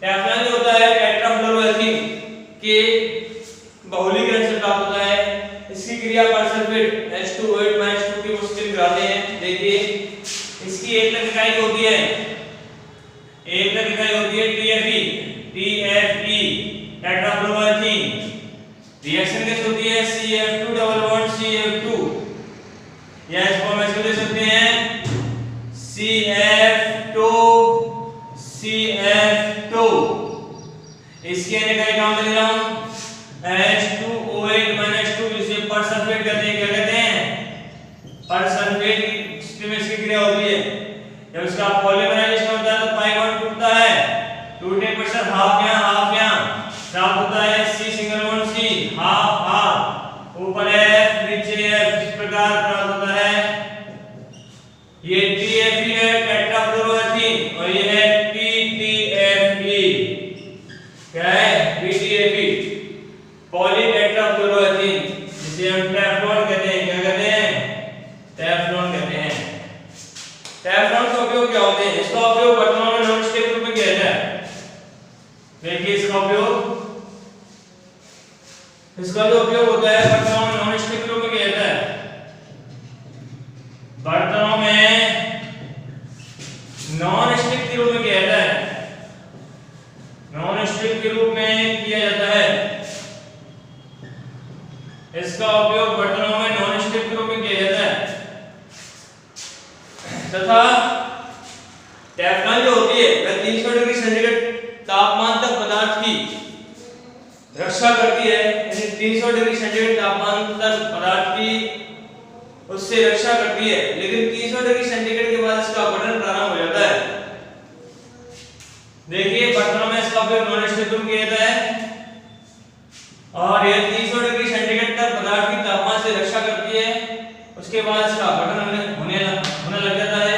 टेफ्लॉन जो होता है टेट्राफ्लोरोएथेन के बहुलीकरण से प्राप्त होता है। इसकी क्रिया पर सल्फेट H2O8 -2 की मुश्किल कराते हैं। देखिए इसकी एकलक इकाई होती है, एकलक इकाई होती है TFE टेट्राफ्लोरोएथेन। रिएक्शन कैसे होती है? CF2 डबल बॉन्ड CF2, या इसको हम ऐसे लिख सकते हैं CF2 CF2। इसकी इकाई काम ले रहा हूं H2O8 -2, जिसे परसल्फेट कहते हैं। क्या कहते हैं? परसल्फेट में इसकी क्रिया होती है। जब इसका पॉलीमराइजेशन होता है तो पाई बॉन्ड टूटता है। टूटने पर सर हाफ यहां प्राप्त होता है C single bond C, half ऊपर F नीचे F, इस प्रकार प्राप्त होता है। ये TFE है टेट्राफ्लोरोएथेन, और ये है PTFE। क्या है? PTFE पॉलीटेट्राफ्लोरोएथेन, जिसे हम टेफ्लॉन कहते हैं। क्या कहते हैं? टेफ्लॉन कहते हैं। टेफ्लॉन का उपयोग क्या होते हैं? इसका उपयोग बर्तनों में नॉन स्टिक रूप में किया जाता है। देखिए इसका जो उपयोग होता है बर्तनों में नॉन स्टिक रूप में किया जाता है। बर्तनों में नॉन स्टिक के रूप में किया जाता है। नॉन स्टिक के रूप में किया जाता है। इसका उपयोग बर्तनों में नॉन स्टिक के रूप में किया जाता है। तथा टेफ्लॉन जो होती है वह 300 डिग्री सेंटीग्रेड तापमान तक पदार्थ की रक्षा करती है। यानी 300 डिग्री सेंटीग्रेड तापमान तक पदार्थ की उससे रक्षा करती है। लेकिन 300 डिग्री सेंटीग्रेड के बाद इसका अपघटन प्रारंभ हो जाता है। देखिए बर्तनों में इसका उपयोग नॉन स्टिक रूप किया जाता है, और यह 300 डिग्री सेंटीग्रेड तक पदार्थ की तापमान से रक्षा करती है। उसके बाद इसका अपघटन होने लग जाता है।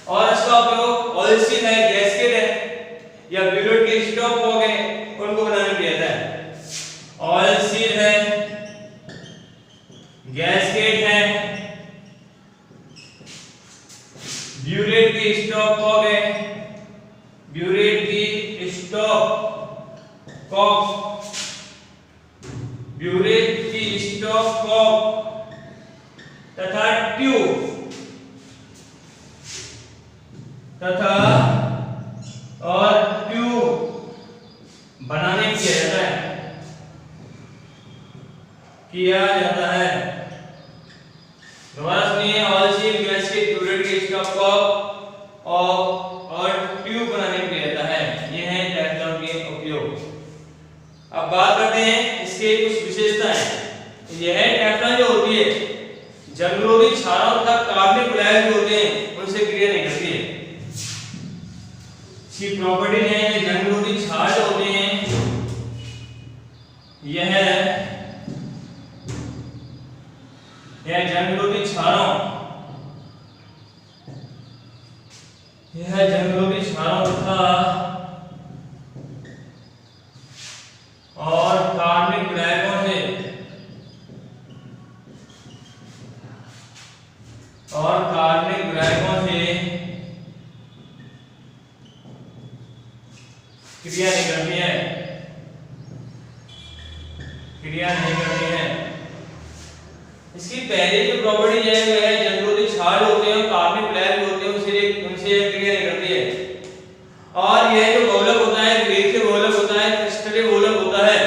और इसका उपयोग ऑयल सील है, गैसकेट है, या ब्यूलेट के स्टॉप हो गए उनको बनाने में किया जाता है। ऑयल सील है, गैसकेट है, ब्यूलेट की स्टॉप हो गए, ब्यूलेट की स्टॉप कॉक, ब्यूलेट की स्टॉप कॉक तथा ट्यूब तथा और ट्यूब बनाने किया जाता है। दोबारा सुनिए, ऑयल सील गैस के ट्यूबलेट के स्टॉप को और ट्यूब बनाने में किया जाता है। ये है टेफ्लॉन के उपयोग। अब बात करते हैं इसके कुछ विशेषताएं। यह टेफ्लॉन जो होती है जंगरोधी क्षारों तथा कार्बनिक विलायक जो होते हैं उनसे क्रिया नहीं करती है। इसकी प्रॉपर्टी है जंगरोधी क्षार जो होते हैं यह जंगरोधी क्षारों तथा और कार्बनिक विलायकों से क्रिया नहीं करती है। इसकी पहली जो प्रॉपर्टी है वह है जंगरोधी क्षार होते हैं और कार्बनिक विलायक होते हैं उनसे क्रिया नहीं करती है। और यह जो बहुलक होता है रेखीय बहुलक होता है, क्रिस्टलीय बहुलक होता है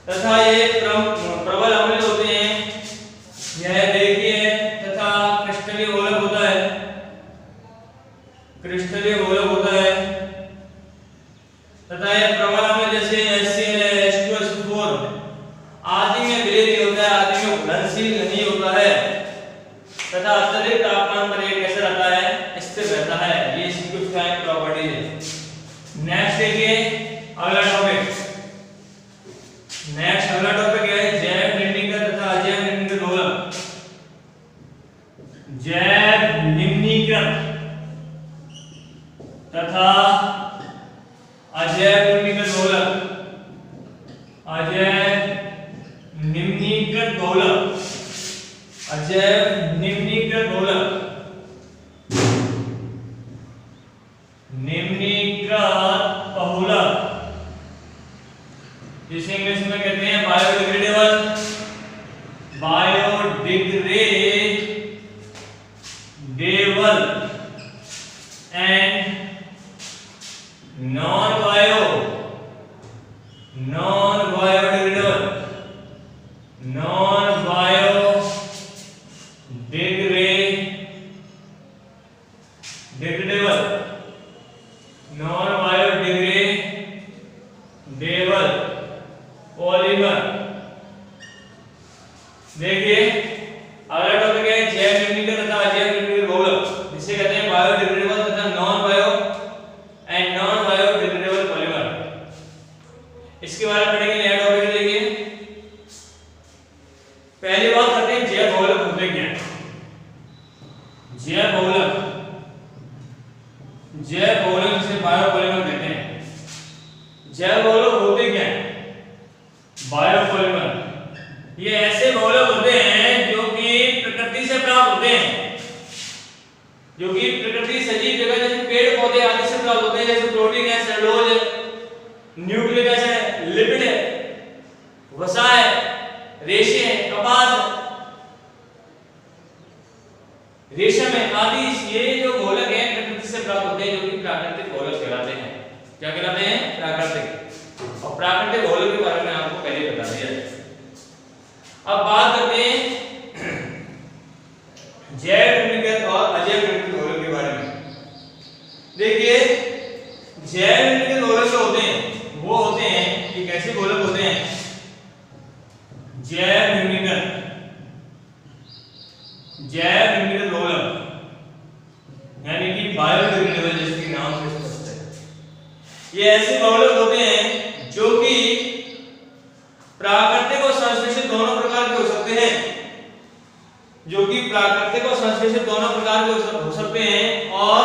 तथा ये प्रबल अम्ल होते हैं। यह रेखीय तथा क्रिस्टलीय बहुलक होता है, तथा यह प्रबल अम्ल जैसे HCl है, H2SO4 आदि में विलय नहीं होता है, आदि में घुलनशील नहीं होता है तथा अत्यधिक तापमान पर यह कैसा रहता है, स्थिर रहता है। ये इसकी कुछ प्रॉपर्टीज है। नेक्स्ट देखिए अगला टॉपिक क्या है, जैव निम्नीकृत तथा अजैव निम्नीकृत बहुलक। जैव निम्नीकृत तथा अजैव निम्नीकृत बहुलक। जिसे इंग्लिश में कहते हैं biodegradable and non biodegradable polymer. देखिए अगला टॉपिक है जैव निम्नीकृत तथा अजैव निम्नीकृत बहुलक, जिसे कहते हैं बायोडिग्रेडेबल तथा नॉन बायोडिग्रेडेबल पॉलीमर। इसके बारे में पढ़ेंगे नया टॉपिक। देखिए पहली बात करते हैं जैव बहुलक होते क्या हैं। जैव बहुलक जिसे बायोपॉलीमर कहते हैं। जैव बहुलक होते क्या हैं? बायोपॉलीमर ये ऐसे बहुलक होते हैं जो कि प्रकृति से प्राप्त होते हैं, जो कि प्रकृति सजीव जगह जैसे पेड़ पौधे आदि से प्राप्त होते हैं, जैसे प्रोटीन है, सेलुलोज है, न्यूक्लिक एसिड है, लिपिड है, वसा है, रेशे है, कपास है, रेशम है आदि। ये जो बहुलक हैं प्रकृति से प्राप्त होते हैं, जो कि प्राकृतिक बहुलक कहलाते हैं। क्या कहलाते हैं? प्राकृतिक। और प्राकृतिक बहुलक के बारे में आपको पहले बता दिया है। अब बात करते हैं जैव निम्नीकृत और अजैव निम्नीकृत बहुलक के बारे में। देखिए जैव निम्नीकृत बहुलक जो होते हैं वो होते हैं कि कैसे बहुलक होते हैं। जैव निम्नीकृत बहुलक यानी कि बायोडिग्रेडेबल, जिसके नाम से स्पष्ट है। ये ऐसे बहुलक होते हैं जो कि प्राकृतिक और संश्लेषित दोनों प्रकार के हो सकते हैं, हो सकते हैं और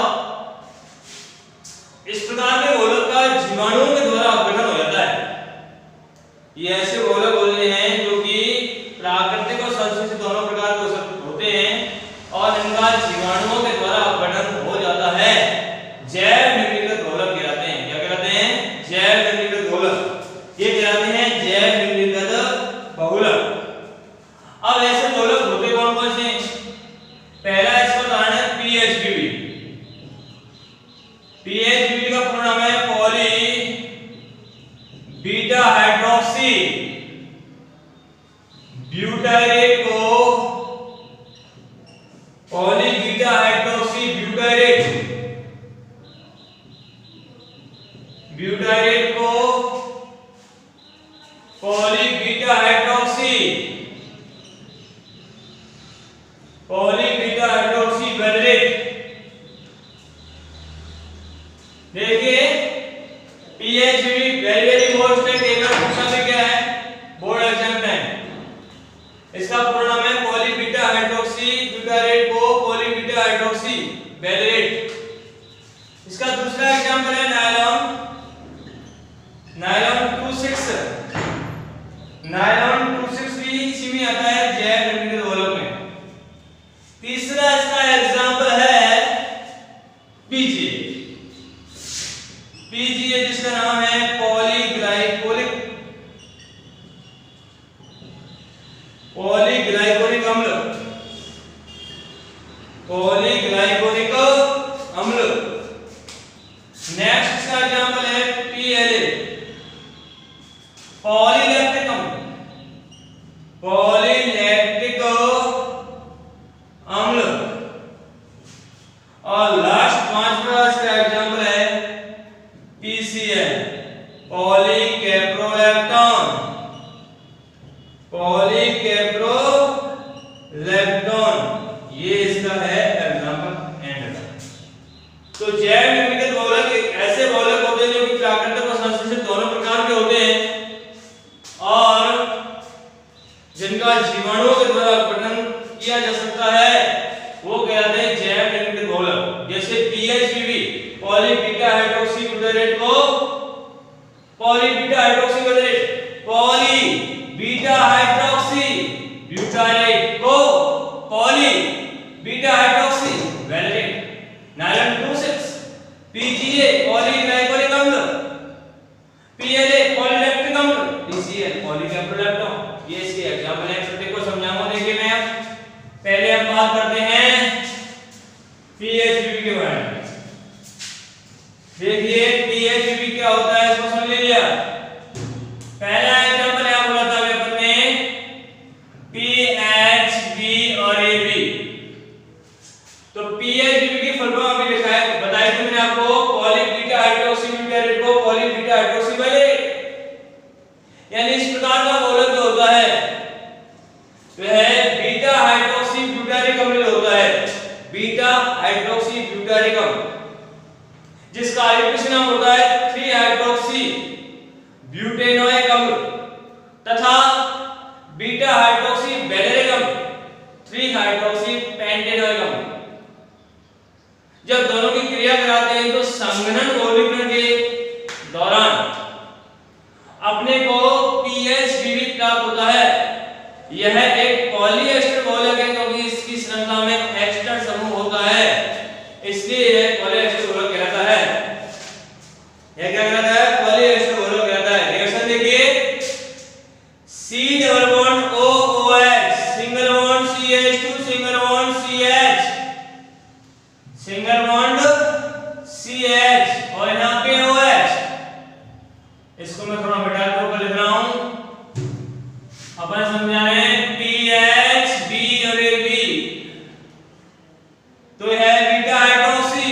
इस प्रकार के बहुलक का जीवाणुओं के द्वारा अपघटन हो जाता है। ये ऐसे बहुलक होते हैं जो कि प्राकृतिक और संश्लेषित दोनों प्रकार के होते हैं और इनका जीवाणुओं के द्वारा अपघटन हो जाता है। जैव निम्नीकृत बहुलक कहलाते हैं। क्या कहलाते हैं? जैव निम्नीकृत बहुलक। ये कहलाते हैं जैव निम्नीकृत बहुलक। अब ऐसे बहुलक होते कौन कौन से? पहला इसका उदाहरण है PHBB। इसका पूरा नाम है poly beta hydroxy butyrate co poly beta hydroxy wallet. इसका दूसरा एग्जांपल है नायलॉन 26। नायलॉन 26 भी इसी में आता है जैव रंग के दोलक में। तीसरा इसका एग्जांपल है पीजीए जिसका नाम है पॉलीग्लाइकोलिक अम्ल। नेक्स्ट इसका एग्जांपल है पीएलए पॉलीलैक्टिक अम्ल। और लास्ट पांचवा इसका एग्जांपल है पीसीएल पॉलीकैप्रोलैक्टोन। ये इसका है एग्जांपल एंड का। तो जैव केमिकल बहुलक ऐसे बहुलक होते हैं जो कि प्राकृतिक और संश्लेषित दोनों प्रकार के होते हैं और जिनका जीवाणुओं के द्वारा अपघटन किया जा सकता है वो कहलाते हैं जैव केमिकल बहुलक। जैसे PHBV poly beta hydroxy butyrate co poly beta hydroxy butyrate co poly beta hydroxy valerate. Nylon 26 PGA polyglycolic अम्ल, पीएलए पॉलीलैक्टिक अम्ल, पीसीएल पॉलीकैप्रोलैक्टोन। ये इसके एग्जांपल हैं। छोटे को समझाऊंगा। देखिए मैं पहले हम बात करते हैं पीएचबीवी के बारे में। देखिए पीएचबीवी क्या होता है इसको समझ लीजिए। पहला एग्जांपल यहां बोला था अपन ने पीएचबी और एबी। तो पीएचबी की फुल फॉर्म अभी लिखा है, बताई थी मैंने आपको, poly beta hydroxy butyrate co poly beta hydroxy wallet. यानी इस प्रकार का बहुलक जो होता है वह बीटा हाइड्रोक्सी ब्यूटारिक अम्ल होता है, बीटा हाइड्रोक्सी ब्यूटारिक अम्ल, जिसका आईयूपीएसी नाम होता है 3 हाइड्रोक्सी ब्यूटेनोइक अम्ल तथा बीटा हाइड्रोक्सी वैलेरिक अम्ल 3 हाइड्रोक्सी पेंटेनोइक अम्ल। जब दोनों की क्रिया कराते हैं तो संघनन बहुलकीकरण के दौरान अपने को पीएचबीवी प्राप्त होता है। यह एक पॉलीएस्टर बहुलक है क्योंकि इसकी श्रृंखला में एस्टर समूह होता है, इसलिए यह पॉलीएस्टर बहुलक कहलाता है। यह क्या कहलाता है? पॉलीएस्टर बहुलक कहलाता है। रिएक्शन देखिए, C double bond OOH single bond CH2 single bond CH single bond CH और यहां पे OH। इसको मैं थोड़ा मिटा के ऊपर लिख रहा हूं, अपन समझा रहे हैं PH B और AB। तो है बीटा हाइड्रोक्सी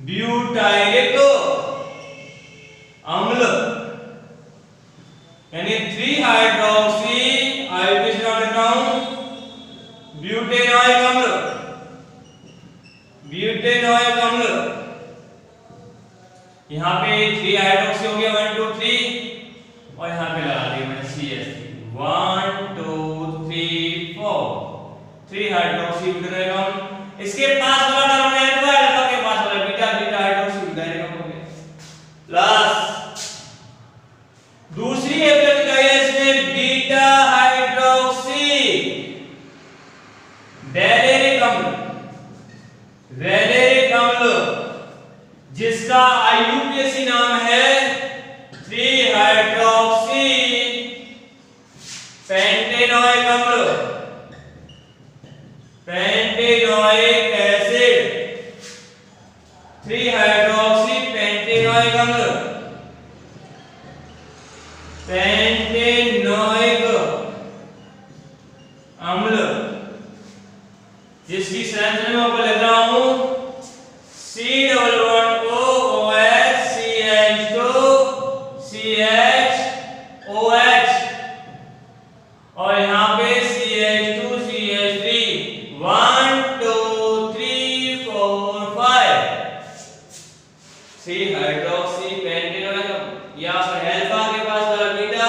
ब्यूटाइलिक अम्ल, यानी 3 हाइड्रोक्सी आईयूपीएसी नाम लिख रहा हूं ब्यूटेनोइक अम्ल। यहां पे 3 हाइड्रोक्सी हो गया 1 2 3 और यहां पे लगा दिया मैंने CH 1 2 3 4 3 हाइड्रोक्सी ब्यूटेनोइक अम्ल। इसके पास वाला टर्म है तो अल्फा के पास वाला बीटा हाइड्रोक्सी ब्यूटेनोइक अम्ल हो गया। प्लस दूसरी एप्लिकेशन है इसमें बीटा हाइड्रोक्सी वैलेरिक अम्ल, जिसका आईयूपीएसी नाम है 3 हाइड्रोक्सी पेंटेनोइक अम्ल, पेंटेनोइक एसिड 3 हाइड्रोक्सी पेंटेनोइक अम्ल, जिसकी संरचना मैं ऊपर लिख रहा हूं C double bond OOH CH2 CH OH और यहां पे CH2 CH3 1 2 3 4 5 3 हाइड्रोक्सी पेंटेनोइक। यहां पर अल्फा के पास वाला बीटा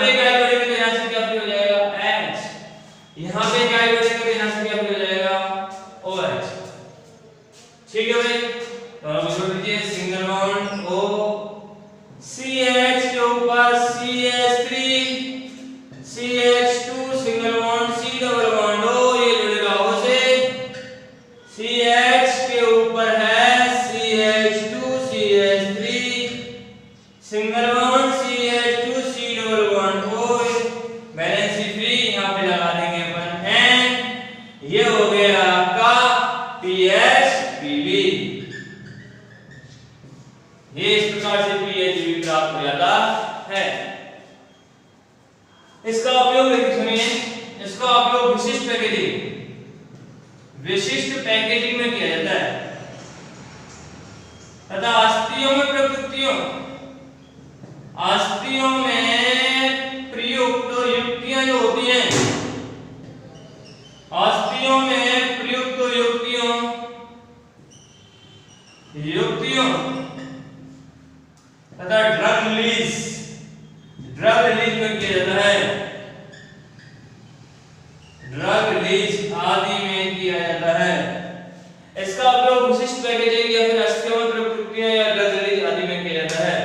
पे क्या जोड़ेंगे तो यहाँ से क्या फ्री हो जाएगा H, यहाँ पे क्या जोड़ेंगे तो यहाँ से क्या फ्री हो जाएगा OH। ठीक है भाई, तो अब जोड़ दीजिए सिंगल बॉन्ड O CH के ऊपर CH3 CH2 single bond C double bond O, ये जुड़ेगा O से, CH के ऊपर है CH2 CH3 single bond CH2 C double bond O, valency free यहाँ पे लगा देंगे अपन N, ये हो गया आपका PHPV। ये इस प्रकार से PHPV प्राप्त हो जाता है। इसका उपयोग देखिए सुनिए, इसका उपयोग विशिष्ट पैकेजिंग में किया जाता है तथा अस्थियों में प्रयुक्त युक्तियां जो होती हैं, अस्थियों में प्रयुक्त युक्तियों तथा ड्रग रिलीज में किया जाता है, ड्रग रिलीज आदि में किया जाता है। इसका उपयोग विशिष्ट पैकेजिंग या फिर अस्थियों में प्रयुक्त युक्तियां या ड्रग रिलीज आदि में किया जाता है।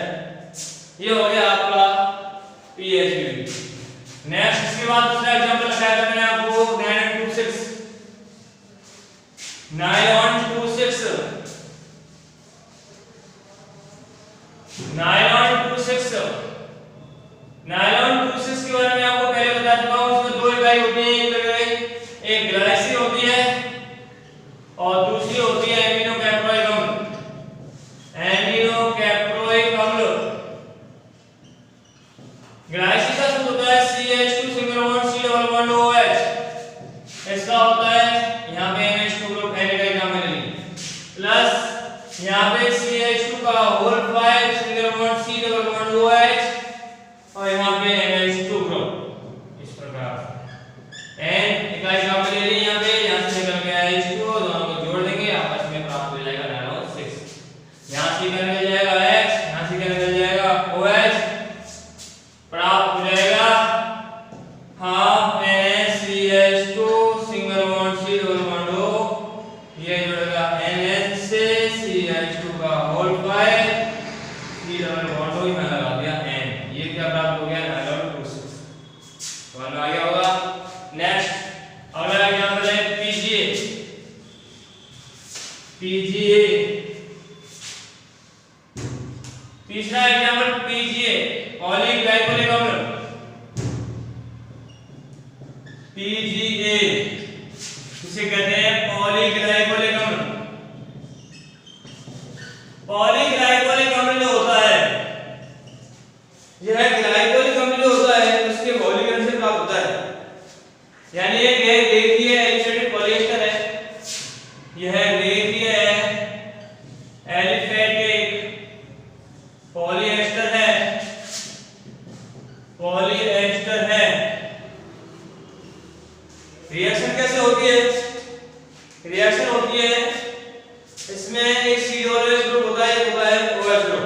ये हो गया आपका PHPV। नेक्स्ट इसके बाद दूसरा एग्जांपल बताया था मैंने आपको नायलॉन 26 के बारे में आपको पहले बता चुका हूं। उसमें दो इकाई होती है, एक ग्लाइसिन होती है और दूसरी होती है एमिनो कैप्रोइक अम्ल। ग्लाइसिन का सूत्र होता है CH2 single bond C double bond OH। इसका होता है यहां पे NH2 ग्रुप पहले का एग्जांपल ले प्लस यहां पे CH2 का whole 5 single bond C double bond OH और यहां पे NH2 ग्रुप। इस प्रकार N इकाई एग्जांपल ले ली, यहां से निकल गया H2, दोनों को जोड़ देंगे, आपस में प्राप्त हो जाएगा नायलॉन 6। यहां से निकल जाएगा H, यहां से निकल जाएगा OH, प्राप्त हो जाएगा half NaCH2 single bond C double bond O, ये जुड़ेगा NH से CH2 का whole 5 C double bond O, यहां लगा दिया N। ये क्या प्राप्त हो गया नायलॉन 26। समझ में आ गया होगा। नेक्स्ट अगला एग्जांपल है PGA। तीसरा एग्जांपल PGA पॉलीग्लाइकोलिक अम्ल। PGA इसे कहते हैं पॉलीग्लाइकोलिक अम्ल। पॉलीग्लाइकोलिक अम्ल जो होता है, यह ग्लाइकोलिक अम्ल जो होता है उसके मौलिक से प्राप्त होता है। यानी ये रेखीय एलिफेटिक पॉलिएस्टर है, यह रेखीय एलिफेटिक पॉलिएस्टर है। रिएक्शन कैसे होती है? रिएक्शन होती है इसमें एक COOH ग्रुप होता है, एक होता है OH group.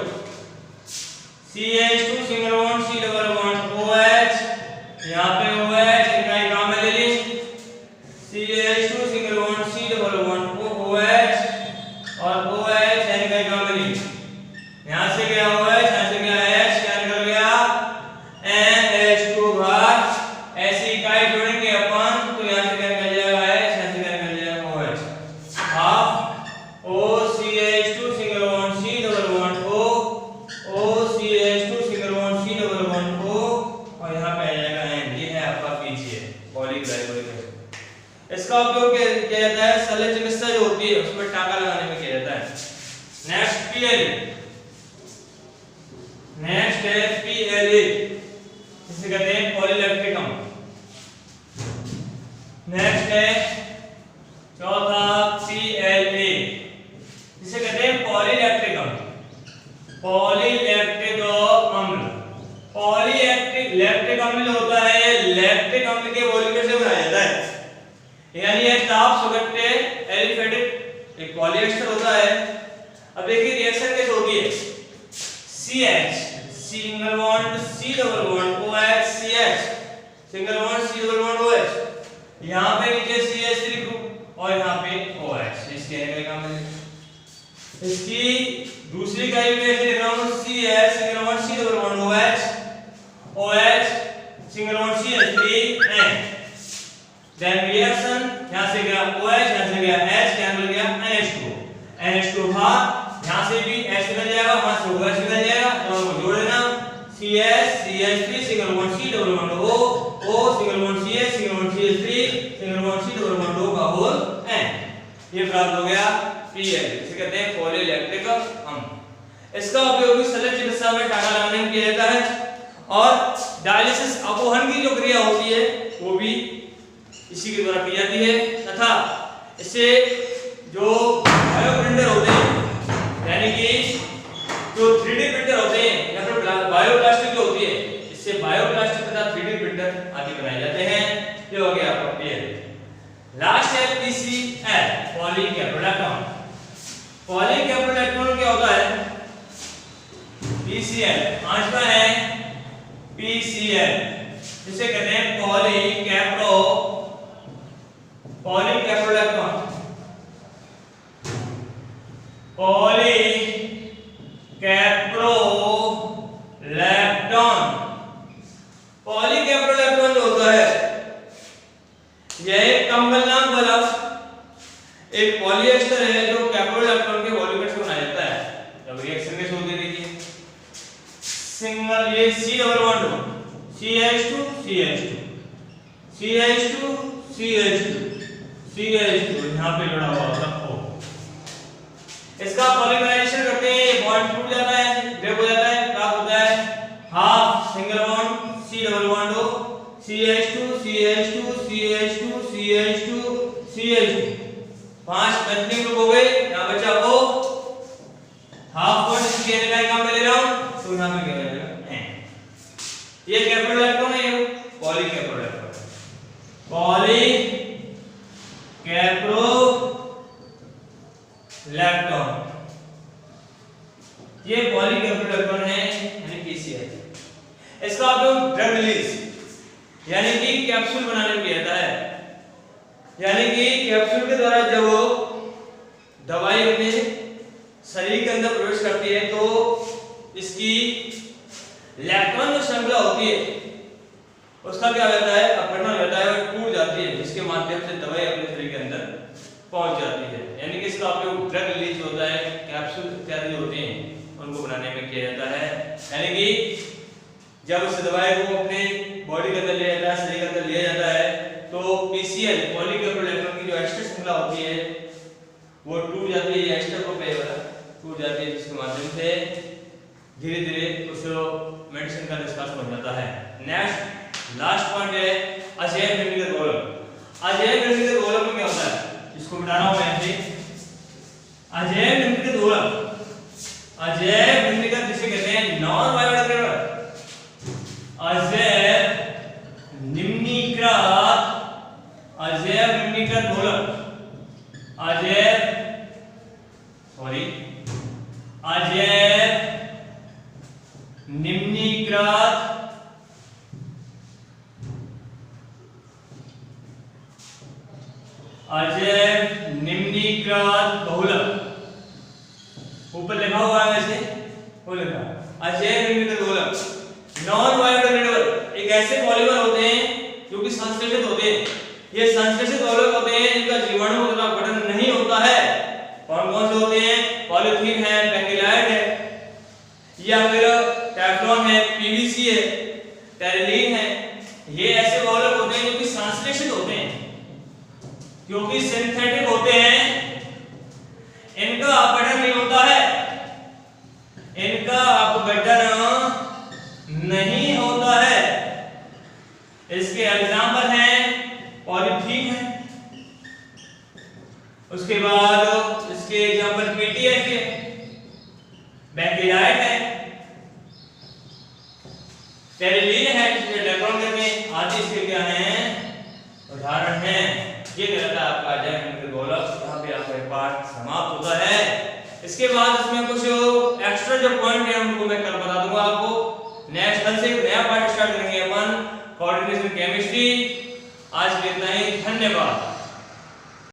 CH2 single bond C double bond OH, यहां पे OH इकाई काम में ले ली, CH2 single bond C double bond OH और OH यानी इकाई काम में ली। यहां से गया OH, यहां से गया H, क्या निकल गया NH2 भाग, ऐसी इकाई जोड़ेंगे अपन तो यहां से क्या निकल जाएगा H, यहां से क्या निकल जाएगा OH। Half OCH2 single bond C double bond O, OCH2 single bond C double bond O और यहां पे आ जाएगा N। ये है आपका PGA पॉलीग्लाइकोलिक अम्ल। इसका उपयोग किया जाता है शल्य चिकित्सा जो होती है उसमें टाका लगाने में किया जाता है। नेक्स्ट है PLA, इसे कहते हैं पॉलीलैक्टिक अम्ल। नेक्स्ट है चौथा PLA, इसे कहते हैं पॉलीलैक्टिक अम्ल। पॉलीलैक्टिक अम्ल, पॉलीलैक्टिक अम्ल जो होता है ये लैक्टिक अम्ल के मॉलिक्यूल से बनाया जाता है। यानी ये ताप सुगट्टे एलिफेटिक एक पॉलिएस्टर होता है। अब देखिए रिएक्शन कैसे होती है, CH single bond C double bond OH CH, single bond C double bond OH, यहाँ पे नीचे CH3 ग्रुप और यहाँ पे OH। इसके कहने का मतलब इसकी दूसरी का इक्वेशन लिख रहा हूँ CH single bond C double bond OH, OH single bond CH3 N। Then reaction यहाँ से गया OH, यहाँ से गया H, यहाँ से गया NH2, NH2 बाहर, यहाँ से भी H निकल जाएगा, वहाँ से OH निकल जाएगा, दोनों को जोड़ देना CH CH3 single bond C double bond O, O single bond CH single bond CH3 single bond C double bond O का होल N। ये प्राप्त हो गया Pl, इसे कहते हैं पॉलीइलेक्ट्रिक अम्ल। इसका उपयोग भी शल्य चिकित्सा में टाका लगाने में किया जाता है और डायलिसिस अपोहन की जो क्रिया होती है वो भी इसी के द्वारा की जाती है तथा इससे जो बायोप्रिंटर होते हैं यानी कि जो 3D प्रिंटर होते हैं या फिर बायोप्लास्टिक जो होती है इससे बायोप्लास्टिक तथा 3D प्रिंटर आदि बनाए जाते हैं। ये हो गया आपका Pl। लास्ट है PCl, पॉलीकैप्रोलैक्टोन। पॉलीकैप्रोलैक्टोन क्या होता है? PCl। पांचवा है PCl, जिसे कहते हैं पॉलीकैप्रोलैक्टोन। पॉलीकैप्रोलैक्टोन जो होता है यह एक कंबलनाक वाला एक पॉलीएस्टर है जो कैप्रोलैक्टोन के पॉलीमर से बनाया जाता है। जब रिएक्शन में सोच दीजिए सिंगल ये C double bond CH2 CH2 CH2 CH2 CH2 यहां पे जुड़ा हुआ होता है। इसका पॉलीमराइजेशन करते हैं, ये बॉन्ड टूट जाता है, ब्रेक हो जाता है, प्राप्त होता है half single bond C double bond O CH2 CH2 CH2 CH2 CH2 पांच बेंजीन ग्रुप हो गए। यहां बचा O, हाफ बॉन्ड इसके कहने का काम मैं ले रहा हूं तो यहां पे क्या हो जाएगा N। ये कैप्रोलैक्टोन है, ये पॉलीकैप्रोलैक्टोन। ये पॉलीकैप्रोलैक्टोन है यानी PCl। इसका उपयोग ड्रग रिलीज यानी कि कैप्सूल बनाने में किया जाता है, यानी कि कैप्सूल के द्वारा जब वो दवाई अपने शरीर के अंदर प्रवेश करती है तो इसकी इलेक्ट्रॉन जो श्रृंखला होती है उसका क्या होता है, अपघटन हो जाता है और टूट जाती है, जिसके माध्यम से दवाई अपने शरीर के अंदर पहुंच जाती है। यानी कि इसका उपयोग ड्रग रिलीज होता है, कैप्सूल इत्यादि होते हैं उनको बनाने में किया जाता है। यानी कि जब उस दवाई को अपने बॉडी के अंदर लिया जाता है, शरीर के अंदर लिया जाता है तो PCl पॉलीकैप्रोलैक्टोन की जो एस्टर श्रृंखला होती है वो टूट जाती है, एस्टर को टूट जाती है, जिसके माध्यम से धीरे धीरे उस मेडिसिन का निष्कासन हो जाता है। नेक्स्ट लास्ट पॉइंट है अजैव निर्मित गोलक। अजैव निर्मित गोलक में क्या होता है, इसको मिटाना होगा यहाँ से। अजैव निर्मित गोलक, अजैव निर्मित जिसे कहते हैं नॉन बायोडिग्रेडेबल, अजैव निम्नीकृत, अजैव निम्नीकृत गोलक, अजैव निम्नीकृत बहुलक, ऊपर लिखा हुआ है वैसे वो लिखा अजैव निम्नीकृत गोलक नॉन बायोडिग्रेडेबल। एक ऐसे पॉलीमर होते हैं जो कि संश्लेषित होते हैं, ये संश्लेषित गोलक होते हैं जिनका जीवाणु का गठन नहीं होता है। कौन कौन से होते हैं, पॉलीथीन है, बेंगेलाइट है या फिर टेफ्लॉन है, PVC है, टेरिलीन है। ये ऐसे गोलक होते हैं जो कि संश्लेषित होते हैं, क्योंकि सिंथेटिक होते हैं, इनका अपघटन नहीं होता है, इनका अपघटन नहीं होता है। इसके एग्जांपल हैं पॉलीथीन है, उसके बाद इसके एग्जांपल PTF है, बेंगेलाइट है, टेरिलीन है जिसे टेफ्लॉन कहते हैं, आदि इसके क्या हैं उदाहरण हैं। ये कहता है आपका अजैव निर्मित गोलक। यहाँ पे आपका पार्ट समाप्त होता है। इसके बाद इसमें कुछ एक्स्ट्रा जो पॉइंट है उनको मैं कल बता दूंगा आपको। नेक्स्ट कल से एक नया पार्ट स्टार्ट करेंगे अपन केमिस्ट्री। आज के इतना ही, धन्यवाद।